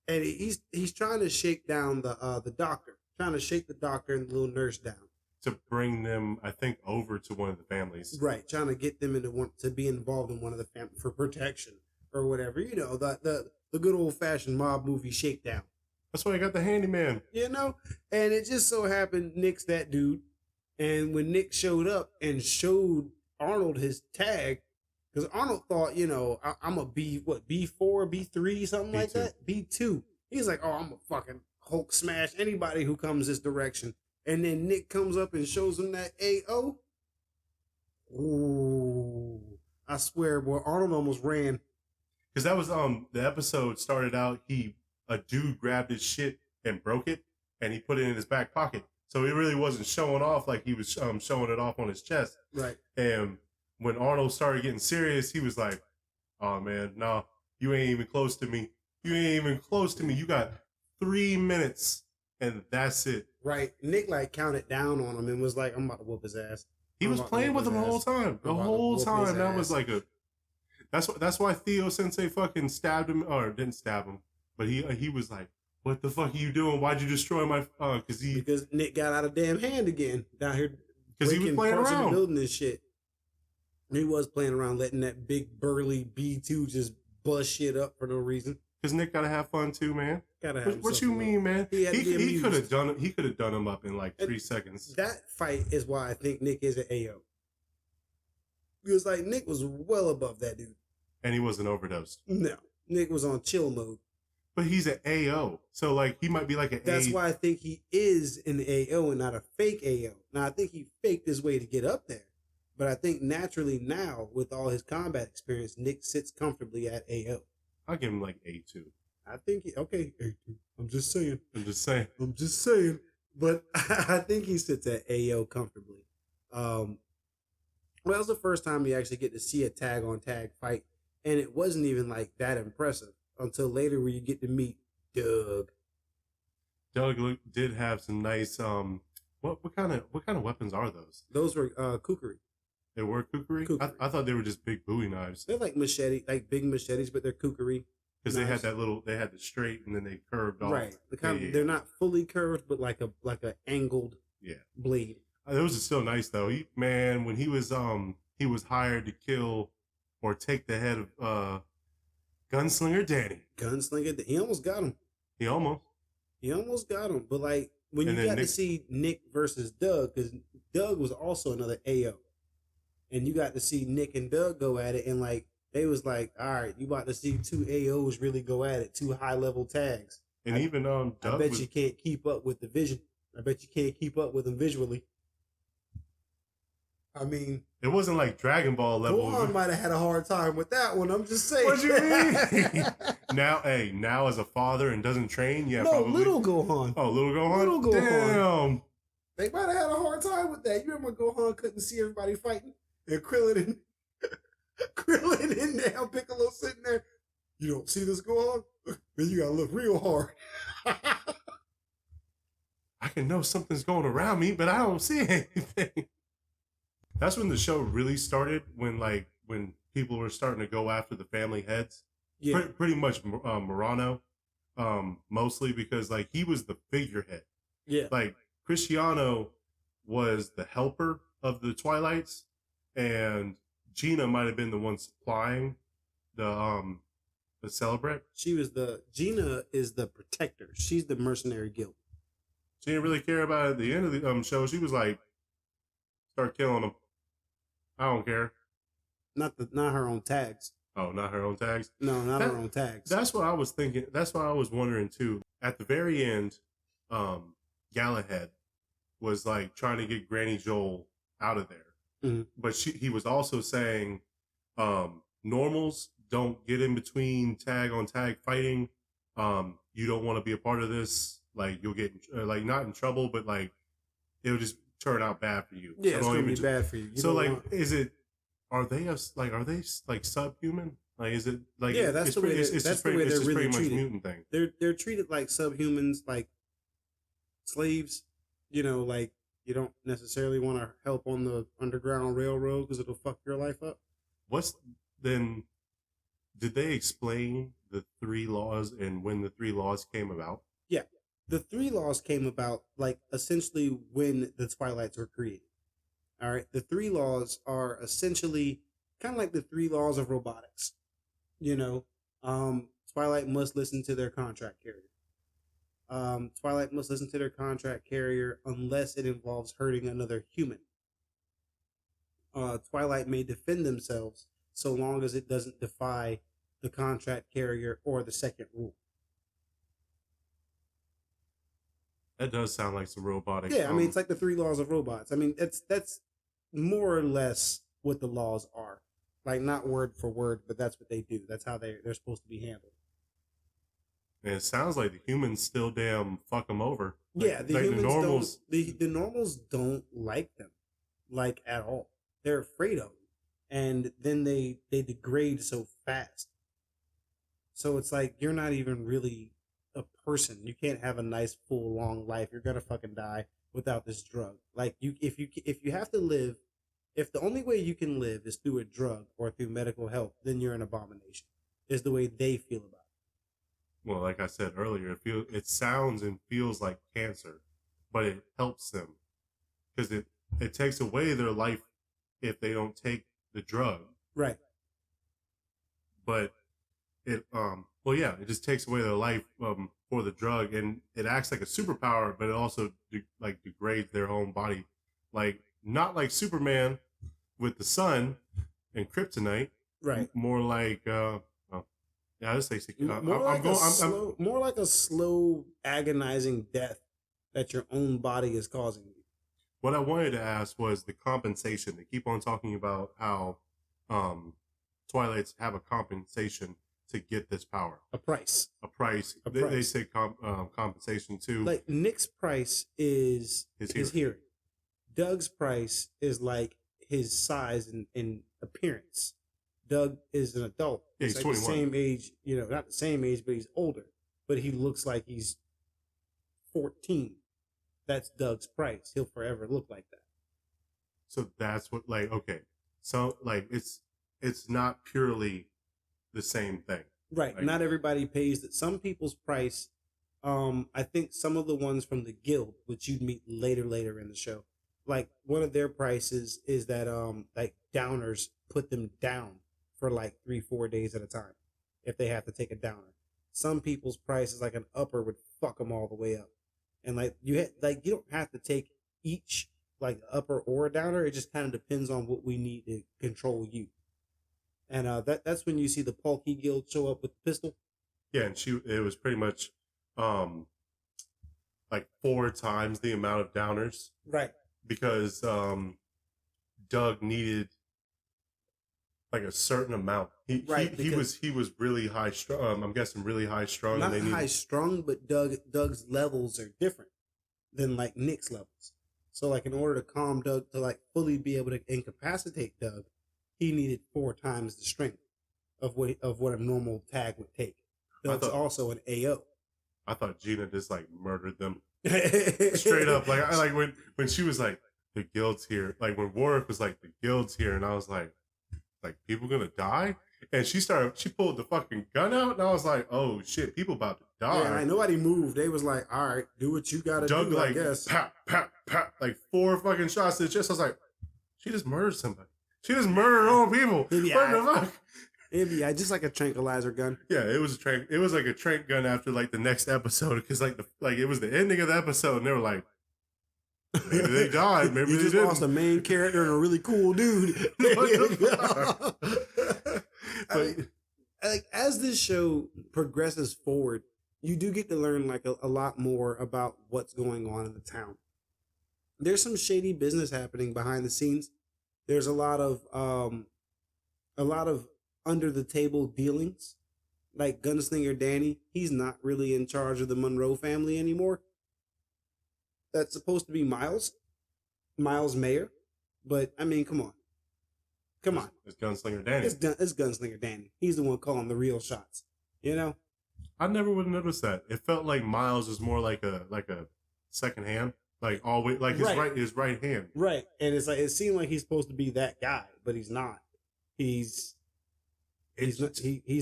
and he's trying to shake down the doctor. Trying to shake the doctor and the little nurse down. To bring them, I think, over to one of the families. Right, trying to get them to be involved in one of the families for protection or whatever. The good old fashioned mob movie shakedown. That's why I got the handyman. And it just so happened Nick's that dude. And when Nick showed up and showed Arnold his tag, because Arnold thought, I'm a B4, B3, something B2. like that. B2. He's like, oh, I'm a fucking Hulk smash anybody who comes this direction. And then Nick comes up and shows him that AO. Ooh. I swear, boy, Arnold almost ran. Because that was the episode started out, a dude grabbed his shit and broke it, and he put it in his back pocket. So he really wasn't showing off like he was showing it off on his chest. Right. And when Arnold started getting serious, he was like, oh man, no, you ain't even close to me. You got 3 minutes, and that's it. Right. Nick counted down on him and was like, I'm about to whoop his ass. He was playing with him the whole time. The whole time. That was like that's why Theo Sensei fucking stabbed him, or didn't stab him, but he was like, what the fuck are you doing? Why'd you destroy my because Nick got out of damn hand again down here because he was playing around building this shit. He was playing around, letting that big burly B2 just bust shit up for no reason. Because Nick gotta have fun too, man. What you mean, man? He could have done it. He could have done him up in like 3 seconds. That fight is why I think Nick is an AO. Because Nick was well above that dude, and he wasn't overdosed. No, Nick was on chill mode. But he's an AO, so he might be like an. That's why I think he is an AO and not a fake AO. Now I think he faked his way to get up there, but I think naturally now with all his combat experience, Nick sits comfortably at AO. I'll give him like A2. I think A2. I'm just saying. But I think he sits at AO comfortably. Well, that was the first time we actually get to see a tag on tag fight, and it wasn't even that impressive until later where you get to meet Doug. Doug did have some nice what kind of weapons are those? Those were kukri. They were kukri? I thought they were just big Bowie knives. They're like machete, like big machetes, but they're kukri. Because they had they had the straight and then they curved off. Right. They're not fully curved, but like a angled blade. Those are still nice though. When he was hired to kill or take the head of Gunslinger Danny. He almost got him. He almost got him. But when you got to see Nick versus Doug, because Doug was also another AO. And you got to see Nick and Doug go at it, and they was like, all right, you about to see 2 AOs really go at it, 2 high level tags. And even Doug, I bet you can't keep up with the vision. I bet you can't keep up with them visually. I mean, it wasn't like Dragon Ball level. Gohan might have had a hard time with that one. I'm just saying. What you mean? Now as a father and doesn't train, yeah, no, probably. little Gohan. Oh, little Gohan. Little Gohan. Damn. They might have had a hard time with that. You remember Gohan couldn't see everybody fighting, and Krillin and now Piccolo sitting there. You don't see this Gohan? Then you gotta look real hard. I can know something's going around me, but I don't see anything. That's when the show really started. When people were starting to go after the family heads. Yeah, pretty much Murano, mostly because like he was the figurehead. Yeah, like Cristiano was the helper of the Twilights, and Gina might have been the one supplying the Celebrate. Gina is the protector. She's the mercenary guild. She didn't really care about it at the end of the show. She was like, start killing them. I don't care. Not her own tags. Oh, not her own tags? No, not her own tags. That's what I was thinking. That's what I was wondering too. At the very end, Galahad was like trying to get Granny Joel out of there. Mm-hmm. But he was also saying normals don't get in between tag on tag fighting. You don't want to be a part of this. Like you'll get like not in trouble, but like it'll just turn out bad for you. Yeah, so it's gonna be bad for you. So like, are they subhuman? Like, is it like? Yeah, that's the way they're really treated. Mutant thing. They're treated like subhumans, like slaves. You know, like you don't necessarily want to help on the Underground Railroad because it'll fuck your life up. Did they explain the 3 laws and when the 3 laws came about? Yeah, the 3 laws came about like essentially when the Twilights were created. All right, the 3 laws are essentially kind of like the 3 laws of robotics. You know, Twilight must listen to their contract carrier. Twilight must listen to their contract carrier unless it involves hurting another human. Twilight may defend themselves so long as it doesn't defy the contract carrier or the second rule. That does sound like some robotic. Yeah, I mean, it's like the 3 laws of robots. I mean, that's more or less what the laws are. Like, not word for word, but that's what they do. That's how they're supposed to be handled. And it sounds like the humans still damn fuck them over. Yeah, the humans normals don't. The normals don't like them, like at all. They're afraid of them, and then they degrade so fast. So it's like you're not even really a person. You can't have a nice full long life. You're gonna fucking die without this drug. Like if you have to live, if the only way you can live is through a drug or through medical help, then you're an abomination. Is the way they feel about it. Well, like I said earlier, it sounds and feels like cancer, but it helps them because it takes away their life if they don't take the drug. Right. But it it just takes away their life for the drug, and it acts like a superpower, but it also degrades their own body, like not like Superman with the sun and kryptonite. Right. More like yeah, I just say more like a slow, agonizing death that your own body is causing you. What I wanted to ask was the compensation. They keep on talking about how Twilights have a compensation to get this power. A price. They say compensation too. Like Nick's price is his hearing. Doug's price is like his size and appearance. Doug is an adult. Yeah, he's like 21. The same age, not the same age, but he's older. But he looks like he's 14. That's Doug's price. He'll forever look like that. So that's what, okay. So, it's not purely the same thing. Right. Not everybody pays that. Some people's price, I think some of the ones from the guild, which you'd meet later in the show, like one of their prices is that, downers put them down for 3-4 days at a time if they have to take a downer. Some people's price is like an upper would fuck them all the way up. And you don't have to take each upper or a downer. It just kind of depends on what we need to control you. And that's when you see the Palki Guild show up with the pistol. Yeah, and it was pretty much 4 times the amount of downers. Right. Because Doug needed a certain amount. He was really high strung. I'm guessing really high strung. Not high strung, but Doug's levels are different than Nick's levels. So like in order to calm Doug to like fully be able to incapacitate Doug, he needed 4 times the strength of what a normal tag would take. Doug's also an AO. I thought Gina just like murdered them straight up. Like I like when she was like the guild's here. Like when Worick was like the guild's here, and I was like people gonna die. And she pulled the fucking gun out, and I was like, oh shit, people about to die. Yeah, like, nobody moved. They was like, all right, do what you gotta Doug, do, like, I guess. Pap, pap, pap, like 4 fucking shots to the chest. I was like, she just murdered somebody. She just murdered her own people. What the fuck? It'd be just like a tranquilizer gun. Yeah, it was like a trank gun after like the next episode, because like it was the ending of the episode, and they were like, maybe they died, maybe you they just didn't. lost a main character and a really cool dude. Like as this show progresses forward, you do get to learn like a lot more about what's going on in the town. There's some shady business happening behind the scenes. There's a lot of under the table dealings. Like Gunslinger Danny, he's not really in charge of the Monroe family anymore. That's supposed to be Miles Mayer. But I mean, come on. It's Gunslinger Danny. It's Gunslinger Danny. He's the one calling the real shots. You know? I never would have noticed that. It felt like Miles was more like a second hand. Like always, like his right hand. Right. And it's like it seemed like he's supposed to be that guy, but he's not. He's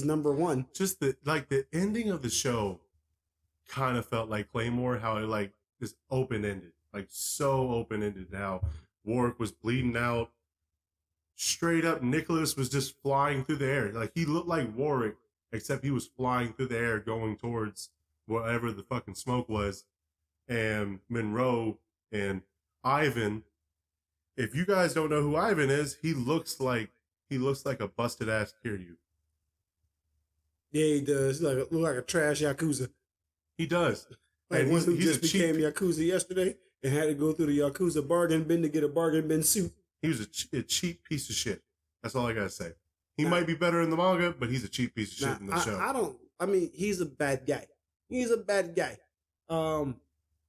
number one. Just the ending of the show kind of felt like Claymore, how it like is open ended, like so open ended. How Worick was bleeding out, straight up. Nicholas was just flying through the air, like he looked like Worick, except he was flying through the air, going towards whatever the fucking smoke was. And Monroe and Ivan. If you guys don't know who Ivan is, he looks like a busted ass Kiryu. Yeah, he does. He look like a trash Yakuza. He does. Like and one who just became Yakuza yesterday and had to go through the Yakuza bargain bin to get a bargain bin suit. He was a cheap piece of shit. That's all I gotta say. He might be better in the manga, but he's a cheap piece of shit in the show. He's a bad guy. He's a bad guy.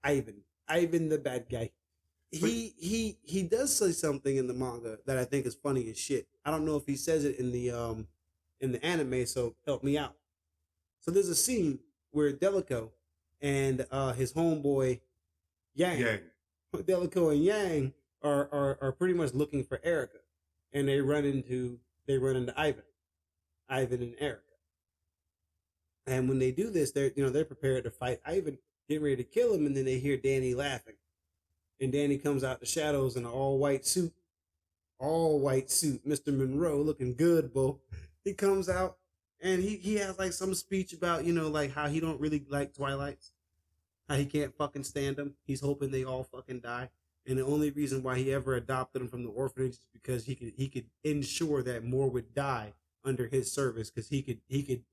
Ivan the bad guy. He does say something in the manga that I think is funny as shit. I don't know if he says it in the anime, so help me out. So there's a scene where Delico and his homeboy Yang. Delico and Yang are pretty much looking for Erica, and they run into Ivan and Erica. And when they do this, they're prepared to fight Ivan, getting ready to kill him, and then they hear Danny laughing. And Danny comes out the shadows in an all-white suit. Mr. Monroe looking good, bo. He comes out and he has like some speech about, like how he don't really like Twilights. How he can't fucking stand them. He's hoping they all fucking die. And the only reason why he ever adopted them from the orphanage is because he could ensure that more would die under his service, because he could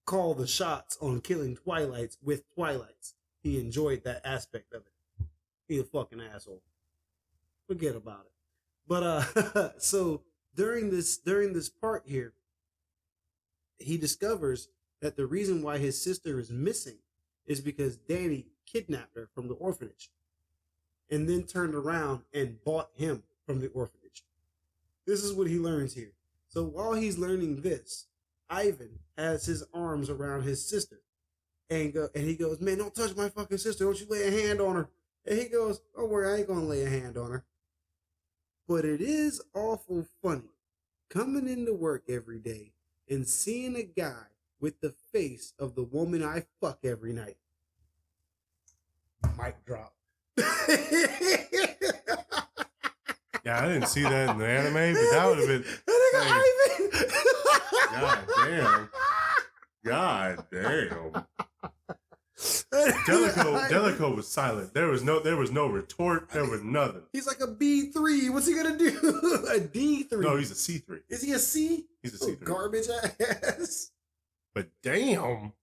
call the shots on killing Twilights with Twilights. He enjoyed that aspect of it. He's a fucking asshole. Forget about it. But so during this part here, he discovers that the reason why his sister is missing is because Danny kidnapped her from the orphanage and then turned around and bought him from the orphanage. This is what he learns here. So while he's learning this, Ivan has his arms around his sister and he goes, man, don't touch my fucking sister. Don't you lay a hand on her. And he goes, don't worry, I ain't gonna lay a hand on her. But it is awful funny coming into work every day and seeing a guy with the face of the woman I fuck every night. Mic drop. Yeah, I didn't see that in the anime, but that would have been. God damn. Delico was silent. There was no retort. There was nothing. He's like a B3. What's he gonna do? A D3? No, he's a C3. Is he a C? He's a C3. Garbage ass. But damn,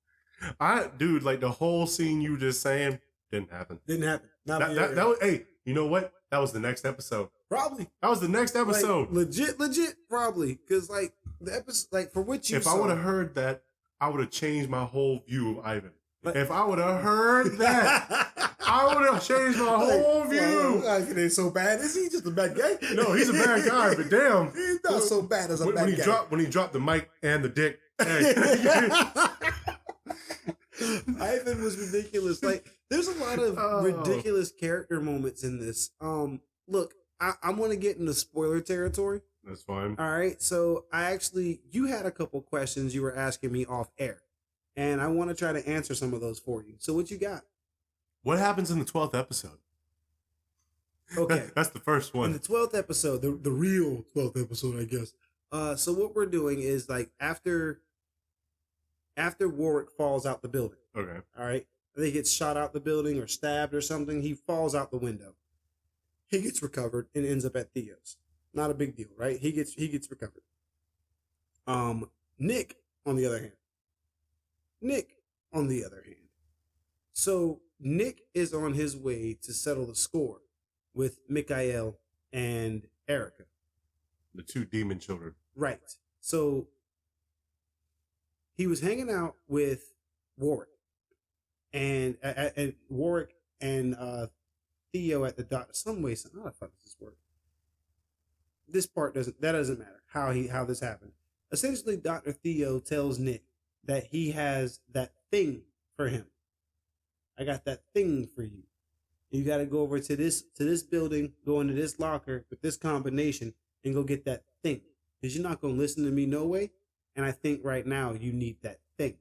dude, like the whole scene you were just saying didn't happen. That was, hey, you know what? That was the next episode. Probably. That was the next episode. Like, legit, probably. Because like the episode, like for what you if saw, I would have heard that, I would have changed my whole view of Ivan. If I would have heard that, I would have changed my whole view. It ain't so bad. Is he just a bad guy? No, he's a bad guy, but damn. He's not so bad as a bad guy. When he dropped the mic and the dick. Hey. Ivan was ridiculous. Like, there's a lot of ridiculous character moments in this. Look, I'm going to get into spoiler territory. That's fine. All right. So you had a couple questions you were asking me off air, and I want to try to answer some of those for you. So what you got? What happens in the 12th episode? Okay. That's the first one. In the 12th episode, the real 12th episode, I guess. So what we're doing is, like, after Worick falls out the building. Okay. All right. I think he gets shot out the building or stabbed or something. He falls out the window. He gets recovered and ends up at Theo's. Not a big deal, right? He gets recovered. Nic, on the other hand. So Nic is on his way to settle the score with Mikhail and Erica. The two demon children. Right. So he was hanging out with Worick. And Worick and Theo at the doctor. Some way, how the fuck does this work? This part doesn't matter how this happened. Essentially, Dr. Theo tells Nic that he has that thing for him. I got that thing for you. You got to go over to this building, go into this locker with this combination, and go get that thing. Because you're not going to listen to me no way. And I think right now you need that thing.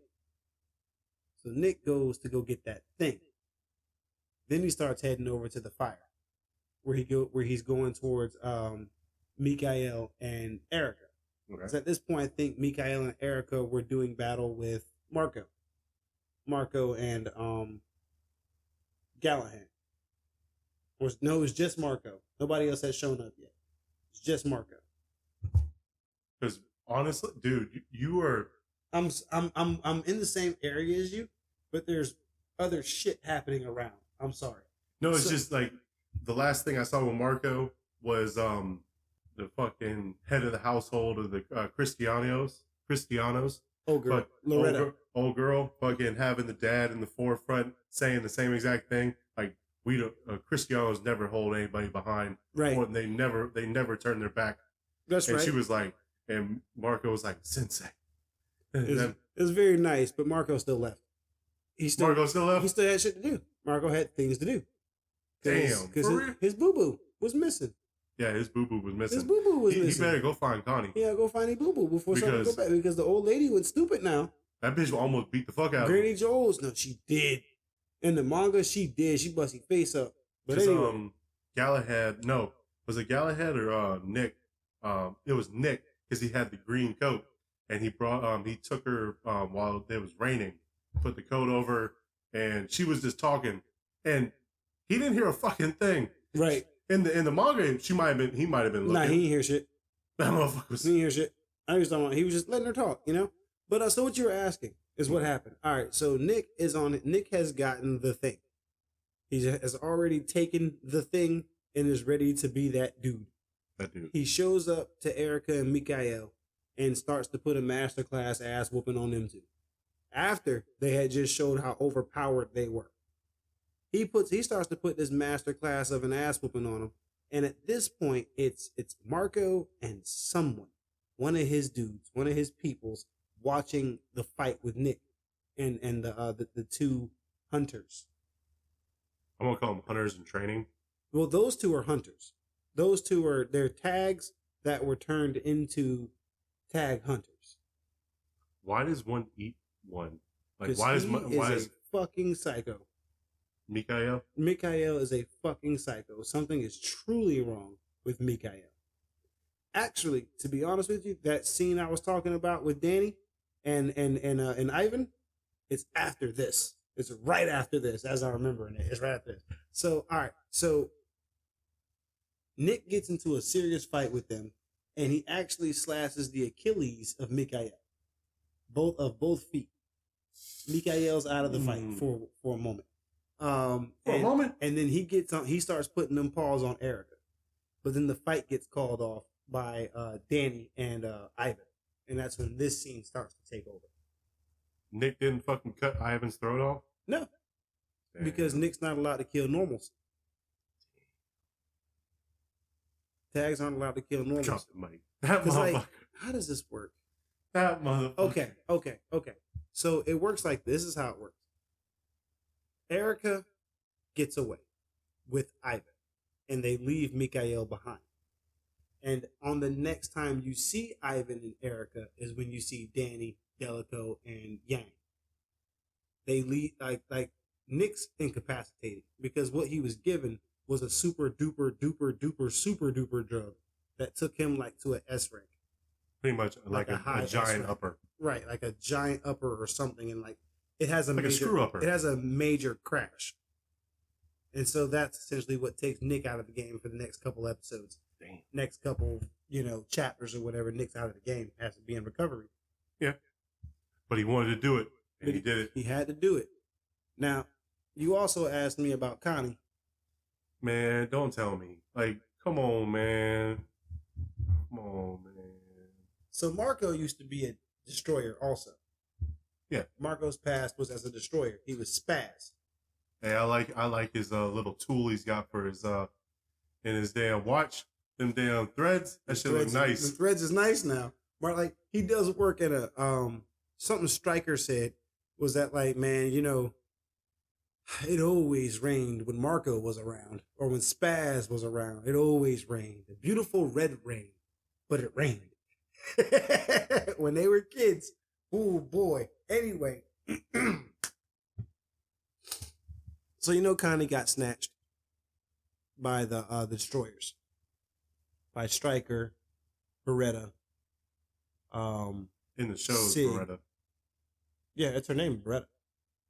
So Nic goes to go get that thing. Then he starts heading over to the fire, where he's going towards Mikhail and Erica. Okay. So at this point, I think Mikhail and Erica were doing battle with Marco and Galahad. No, it was just Marco. Nobody else has shown up yet. It's just Marco. Because honestly, dude, you are. I'm in the same area as you, but there's other shit happening around. I'm sorry. No, it's just like the last thing I saw with Marco was the fucking head of the household of the Cristianos. Old girl, Loretta. Old girl, fucking having the dad in the forefront saying the same exact thing. Like, we don't, Cristianos never hold anybody behind. Right. Or they never turn their back. That's right. And she was like, and Marco was like, Sensei. It was very nice, but Marco still left. Marco still left? He still had shit to do. Marco had things to do. Damn. Because his boo-boo was missing. Yeah, his boo-boo was missing. He better go find Connie. Yeah, go find his boo-boo before something go back. Because the old lady went stupid now. That bitch almost beat the fuck out of Granny Jones. No, she did. In the manga, she did. She busted face up. But anyway. Galahad, no. Was it Galahad or Nic? It was Nic, because he had the green coat. And he took her while it was raining, put the coat over, and she was just talking. And he didn't hear a fucking thing. Right. In the manga, he might have been looking. Nah, he didn't hear shit. That motherfucker was. He didn't hear shit. I was talking about, he was just letting her talk, you know? But so what you were asking is what happened. All right, so Nic has gotten the thing. He has already taken the thing and is ready to be that dude. He shows up to Erica and Mikhail and starts to put a masterclass ass whooping on them two. After they had just showed how overpowered they were. He starts to put this masterclass of an ass whooping on them. And at this point, it's Marco and someone, one of his dudes, one of his peoples, watching the fight with Nic and the two hunters. I'm gonna call them hunters in training. Well, those two are hunters. Those two they're tags that were turned into tag hunters. Why does one eat one? Like, why is a fucking psycho? Mikhail is a fucking psycho. Something is truly wrong with Mikhail. Actually, to be honest with you, that scene I was talking about with Danny and Ivan, it's after this. It's right after this, as I remember it. It's right after this. So, all right. So, Nic gets into a serious fight with them, and he actually slashes the Achilles of Mikhail. Both feet. Mikhail's out of the fight for a moment. And then he starts putting them paws on Erica. But then the fight gets called off by Danny and Ivan. And that's when this scene starts to take over. Nic didn't fucking cut Ivan's throat off? No. Because Nick's not allowed to kill normals. Tags aren't allowed to kill normals. Drop the mic. That motherfucker. Like, how does this work? That motherfucker. Okay. So it works like this. This is how it works. Erica gets away with Ivan, and they leave Mikhail behind. And on the next time you see Ivan and Erica is when you see Danny, Delico, and Yang. They leave like Nick's incapacitated because what he was given was a super duper drug that took him like to an S rank. Pretty much like a giant upper. Right, like a giant upper or something, and like it has a like major, a screw upper. It has a major crash. And so that's essentially what takes Nick out of the game for the next couple episodes. Damn. Next couple, chapters or whatever, Nick's out of the game, has to be in recovery. Yeah. But he wanted to do it, and he did it. He had to do it. Now, you also asked me about Connie. Man, don't tell me. Like, come on, man. Come on, man. So Marco used to be a destroyer also. Yeah. Marco's past was as a destroyer. He was Spaz. Hey, I like his little tool he's got for his in his damn watch. Them damn threads. That shit look nice. The threads is nice now. But like he does work at a something Stryker said was that like, man, it always rained when Marco was around, or when Spaz was around. It always rained. A beautiful red rain, but it rained. When they were kids. Oh boy. Anyway. So Connie got snatched by the destroyers. By Stryker, Beretta. In the show, Sig. Beretta. Yeah, that's her name, Beretta.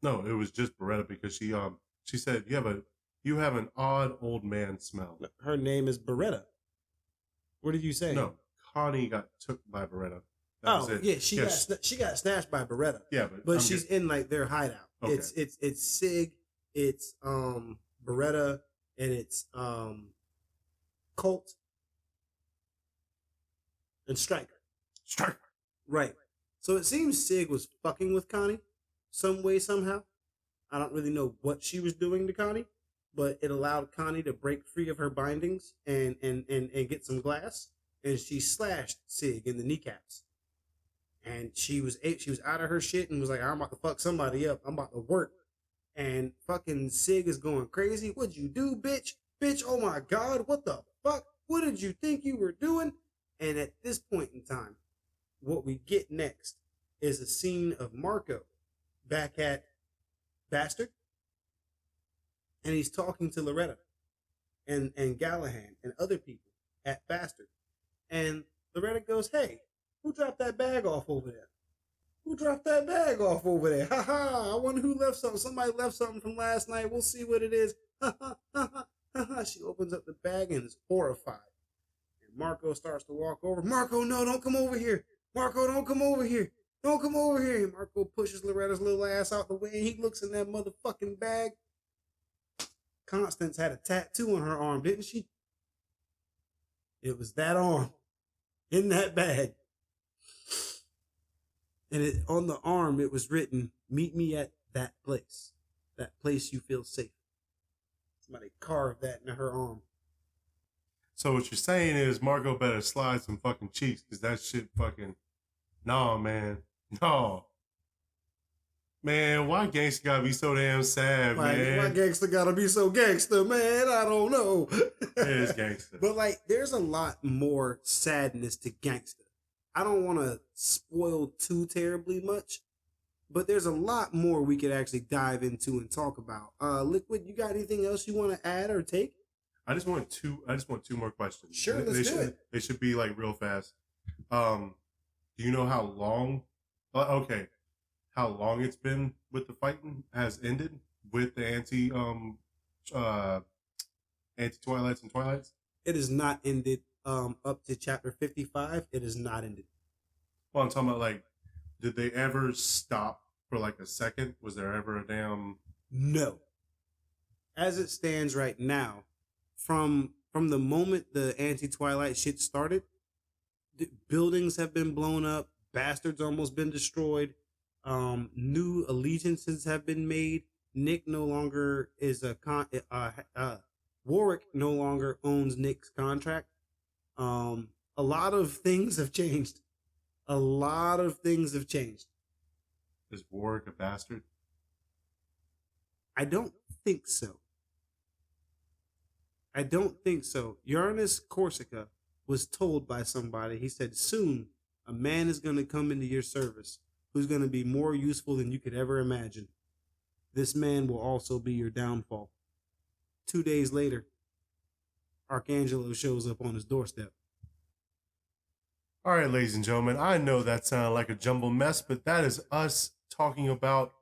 No, it was just Beretta because she said you have an odd old man smell. Her name is Beretta. What did you say? No, Connie got took by Beretta. Yeah, she got snatched by Beretta. Yeah, but she's in like their hideout. Okay. It's Sig, it's Beretta, and it's Colt and Stryker. Right. So it seems Sig was fucking with Connie some way, somehow. I don't really know what she was doing to Connie, but it allowed Connie to break free of her bindings and get some glass. And she slashed Sig in the kneecaps. And she was out of her shit and was like, I'm about to fuck somebody up. I'm about to work. And fucking Sig is going crazy. What'd you do, bitch? Bitch, oh my God, what the fuck? What did you think you were doing? And at this point in time, what we get next is a scene of Marco back at Bastard. And he's talking to Loretta and Gallahan and other people at Bastard. And Loretta goes, hey, who dropped that bag off over there? Who dropped that bag off over there? Ha ha, I wonder who left something. Somebody left something from last night. We'll see what it is. Ha ha ha ha ha ha. She opens up the bag and is horrified. And Marco starts to walk over. Marco, no, don't come over here. Marco, don't come over here. Don't come over here. And Marco pushes Loretta's little ass out the way and he looks in that motherfucking bag. Constance had a tattoo on her arm, didn't she? It was that arm in that bag. And on the arm, it was written, meet me at that place you feel safe. Somebody carved that in her arm. So what you're saying is Marco better slide some fucking cheeks because that shit fucking, nah, man. No. Man, why Gangsta gotta be so damn sad, man? Why Gangsta gotta be so gangster, man? I don't know. It is gangster. But like, there's a lot more sadness to Gangsta. I don't want to spoil too terribly much, but there's a lot more we could actually dive into and talk about. Liquid, you got anything else you want to add or take? I just want two more questions. Sure, let's do it. They should be like real fast. Do you know how long? How long it's been with the fighting has ended with the anti Twilights and Twilights? It is not ended. Up to chapter 55, it is not ended. Well, I'm talking about like, did they ever stop for like a second? Was there ever a damn? No. As it stands right now, from the moment the anti-Twilight shit started, the buildings have been blown up. Bastards almost been destroyed. New allegiances have been made. Nick no longer is Worick no longer owns Nick's contract. A lot of things have changed. A lot of things have changed. Is Worick a bastard? I don't think so. I don't think so. Yarnis Corsica was told by somebody, he said, soon a man is going to come into your service who's going to be more useful than you could ever imagine. This man will also be your downfall. 2 days later, Archangelo shows up on his doorstep. All right, ladies and gentlemen, I know that sounded like a jumbled mess, but that is us talking about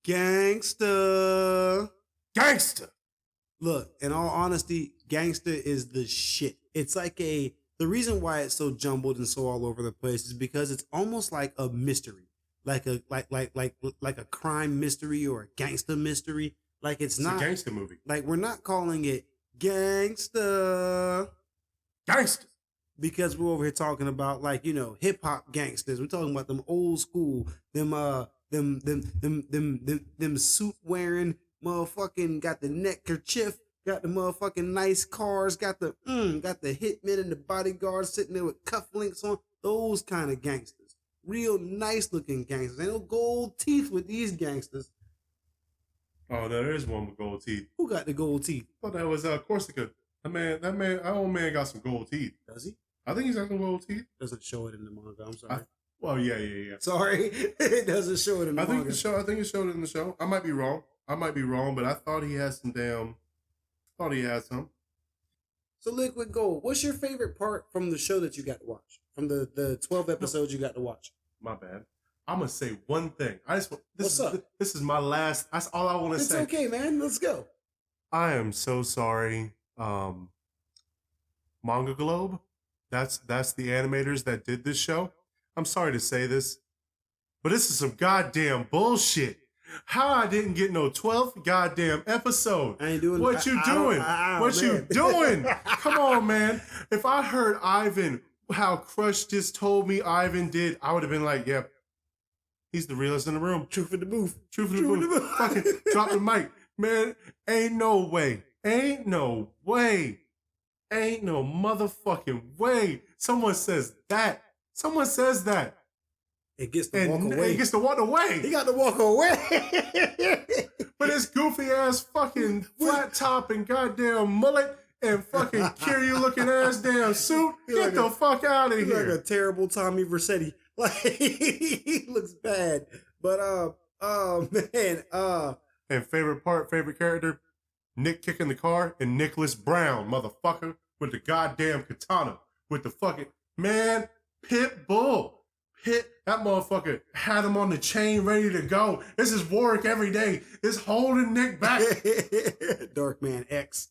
Gangsta. Gangsta. Look, in all honesty, Gangsta is the shit. It's like the reason why it's so jumbled and so all over the place is because it's almost like a mystery, like a crime mystery or a gangsta mystery. Like it's not a gangsta movie. Like we're not calling it Gangsta. Gangsta. Because we're over here talking about like, you know, hip hop gangsters. We're talking about them old school, them suit wearing motherfucking got the neckerchief, got the motherfucking nice cars, got the hitmen and the bodyguards sitting there with cufflinks on. Those kind of gangsters, real nice looking gangsters. Ain't no gold teeth with these gangsters. Oh, there is one with gold teeth. Who got the gold teeth? I thought that was Corsica. That old man got some gold teeth. Does he? I think he's got some gold teeth. Doesn't show it in the manga. I'm sorry. Yeah. Sorry, it doesn't show it in the manga. I think it showed it in the show. I might be wrong, but I thought he had some So Liquid Gold, what's your favorite part from the show that you got to watch? From the 12 episodes you got to watch? My bad. I'm gonna say one thing. What's up? This is my last. That's all I want to say. It's okay, man. Let's go. I am so sorry. Manga Globe. That's the animators that did this show. I'm sorry to say this, but this is some goddamn bullshit. How I didn't get no 12th goddamn episode. I ain't doing what you doing? What you doing? Come on, man. If I heard Ivan, how Crush just told me Ivan did, I would have been like, yep, he's the realest in the room. Truth in the booth. Truth in the booth. Fucking drop the mic. Man, ain't no way. Ain't no way. Ain't no motherfucking way. Someone says that. Someone says that. It gets to walk away. It gets to walk away. He got to walk away. But this goofy ass fucking flat top and goddamn mullet and fucking Kiryu looking ass damn suit. Get the fuck out of here. Like a terrible Tommy Vercetti. Like he looks bad. But man. And favorite character, Nick kicking the car and Nicholas Brown, motherfucker, with the goddamn katana. With the fucking man, Pitbull. That motherfucker had him on the chain ready to go. This is Worick every day. It's holding Nick back. Darkman X.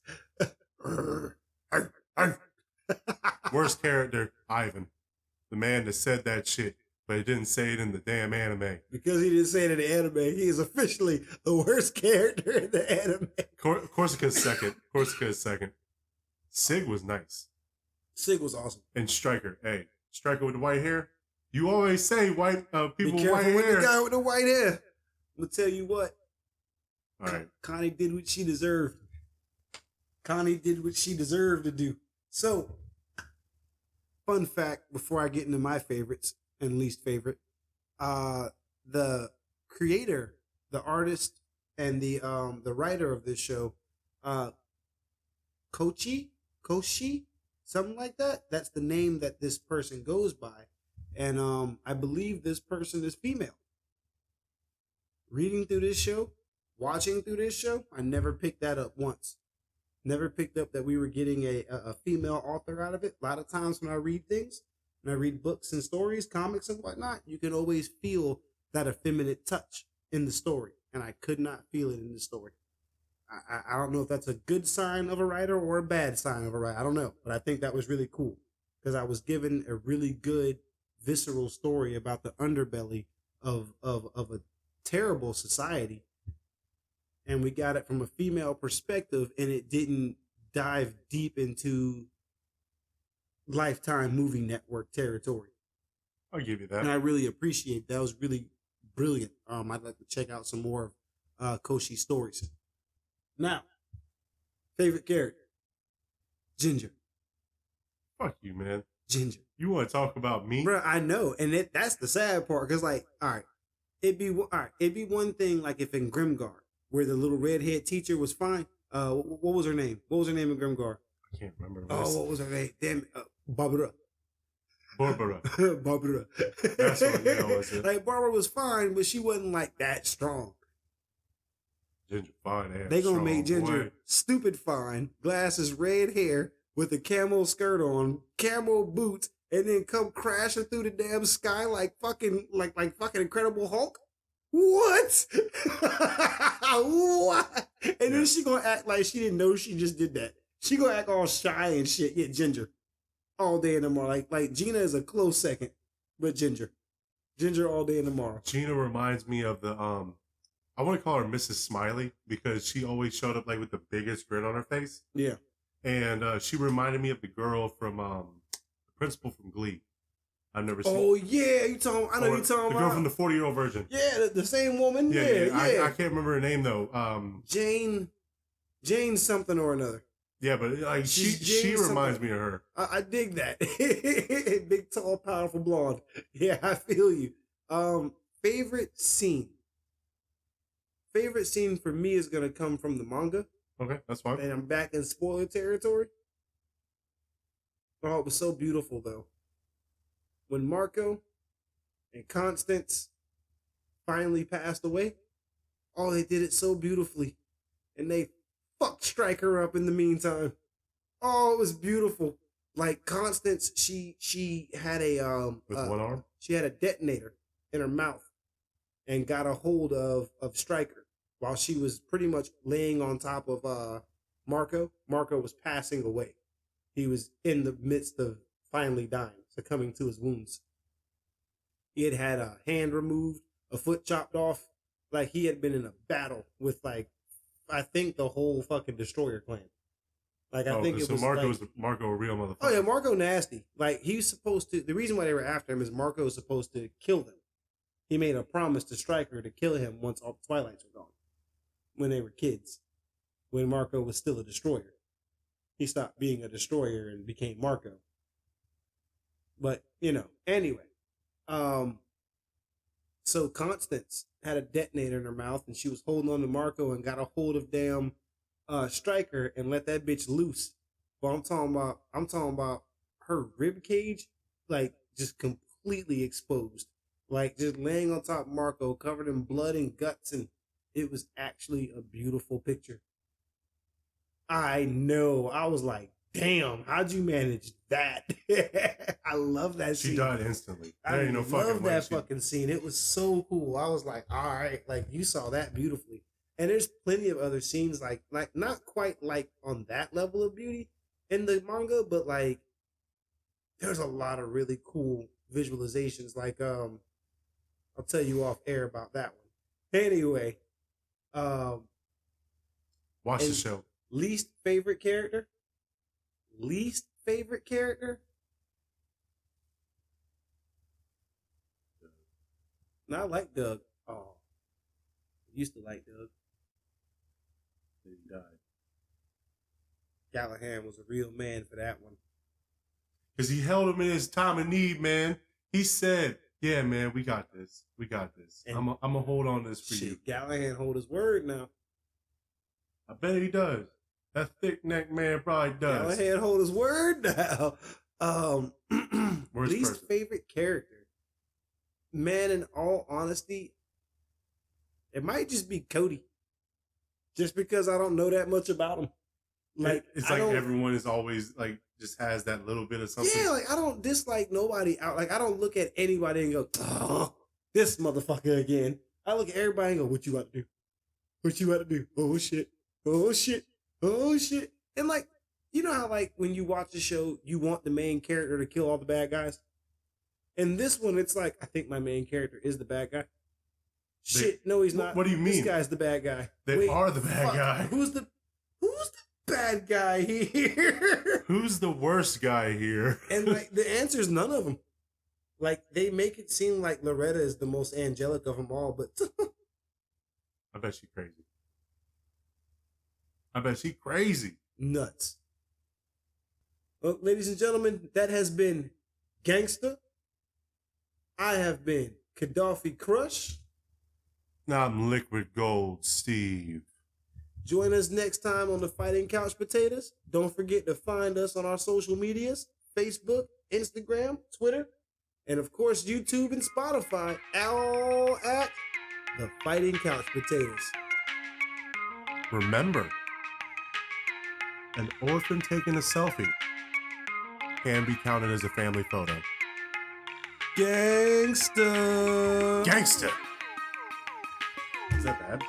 Worst character, Ivan. The man that said that shit, but he didn't say it in the damn anime. Because he didn't say it in the anime, he is officially the worst character in the anime. Corsica's second. Sig was nice. Sig was awesome. And Striker. Hey, Striker with the white hair. You always say white people with white with hair. The guy with the white hair. I'm gonna tell you what. All right. Connie did what she deserved. Connie did what she deserved to do. So, fun fact before I get into my favorites and least favorite, the creator, the artist, and the writer of this show, Koshi, something like that. That's the name that this person goes by. And I believe this person is female. Reading through this show, watching through this show, I never picked that up once. Never picked up that we were getting a female author out of it. A lot of times when I read things, when I read books and stories, comics and whatnot, you can always feel that effeminate touch in the story. And I could not feel it in the story. I don't know if that's a good sign of a writer or a bad sign of a writer. I don't know. But I think that was really cool. Because I was given a really good visceral story about the underbelly of a terrible society, and we got it from a female perspective, and it didn't dive deep into Lifetime Movie Network territory. I'll give you that. And I really appreciate that. It was really brilliant. I'd like to check out some more Koshi's stories. Now, favorite character, Ginger. Fuck you, man. Ginger. You want to talk about me? Bro, I know, and that's the sad part, because like, all right, it'd be one thing like if in Grimgar, where the little redhead teacher was fine. What was her name? What was her name in Grimgar? I can't remember. What was her name? Damn it, Barbara. Barbara. Barbara. That's what was it. Like Barbara was fine, but she wasn't like that strong. Ginger fine ass. They gonna make Ginger boy. stupid fine, glasses, red hair, with a camo skirt on, camo boots, and then come crashing through the damn sky like fucking Incredible Hulk. What? What? And then she gonna act like she didn't know she just did that. She gonna act all shy and shit. Yeah, Ginger. All day and tomorrow. Like Gina is a close second, but Ginger all day and tomorrow. Gina reminds me of the I want to call her Mrs. Smiley because she always showed up like with the biggest grin on her face. Yeah. And she reminded me of the girl from the principal from Glee. I've never seen. Oh yeah, I know you're talking the about girl from the 40-year-old virgin. Yeah, the same woman. Yeah. I can't remember her name though. Jane something or another. Yeah, but like she reminds me of her. I dig that. Big, tall, powerful blonde. Yeah, I feel you. Favorite scene. Favorite scene for me is gonna come from the manga. Okay, that's fine. And I'm back in spoiler territory. Oh, it was so beautiful though. When Marco and Constance finally passed away, oh, they did it so beautifully. And they fucked Stryker up in the meantime. Oh, it was beautiful. Like Constance, she had a with one arm? She had a detonator in her mouth and got a hold of Stryker while she was pretty much laying on top of Marco. Marco was passing away. He was in the midst of finally dying, succumbing to his wounds. He had had a hand removed, a foot chopped off. Like he had been in a battle with I think the whole fucking Destroyer clan. Like I think it was Marco a real motherfucker. Oh yeah, Marco nasty. Like he was supposed to. The reason why they were after him is Marco was supposed to kill them. He made a promise to Stryker to kill him once all the Twilights were gone. When they were kids, when Marco was still a Destroyer, he stopped being a Destroyer and became Marco. But anyway, so Constance had a detonator in her mouth and she was holding on to Marco and got a hold of damn Stryker and let that bitch loose. But I'm talking about her rib cage, like just completely exposed, like just laying on top of Marco, covered in blood and guts, and it was actually a beautiful picture. I know. I was like, damn, how'd you manage that? I love that scene. She died instantly. I love that fucking scene. It was so cool. I was like, all right, like you saw that beautifully. And there's plenty of other scenes like not quite like on that level of beauty in the manga, but like there's a lot of really cool visualizations. Like I'll tell you off air about that one. Anyway, watch the show. Least favorite character? No, I like Doug. Oh, I used to like Doug. He died. Callahan was a real man for that one. Because he held him in his time of need, man. He said, yeah, man, we got this. I'm going to hold on to this for you. Callahan hold his word now. I bet he does. That thick-necked man probably does. Callahan hold his word now. Least favorite character. Man, in all honesty, it might just be Cody. Just because I don't know that much about him. Like it's like everyone is always like just has that little bit of something. Yeah, like I don't dislike nobody out. Like I don't look at anybody and go, oh, this motherfucker again. I look at everybody and go, what you about to do? What you about to do? Oh shit. Oh shit. Oh shit. And like, you know how like when you watch a show, you want the main character to kill all the bad guys? In this one, it's like, I think my main character is the bad guy. Shit, no, he's not. What do you mean? This guy's the bad guy. They are the bad guy. Who's the bad guy here? Who's the worst guy here? And like the answer is none of them. Like they make it seem like Loretta is the most angelic of them all, but I bet she crazy. I bet she crazy. Nuts. Well, ladies and gentlemen, that has been Gangsta. I have been Kadawfi Crush. Now I'm Liquid Gold Steve. Join us next time on the Fighting Couch Potatoes. Don't forget to find us on our social medias, Facebook, Instagram, Twitter, and of course YouTube and Spotify, all at the Fighting Couch Potatoes. Remember, an orphan taking a selfie can be counted as a family photo. Gangsta. Gangsta. Is that bad?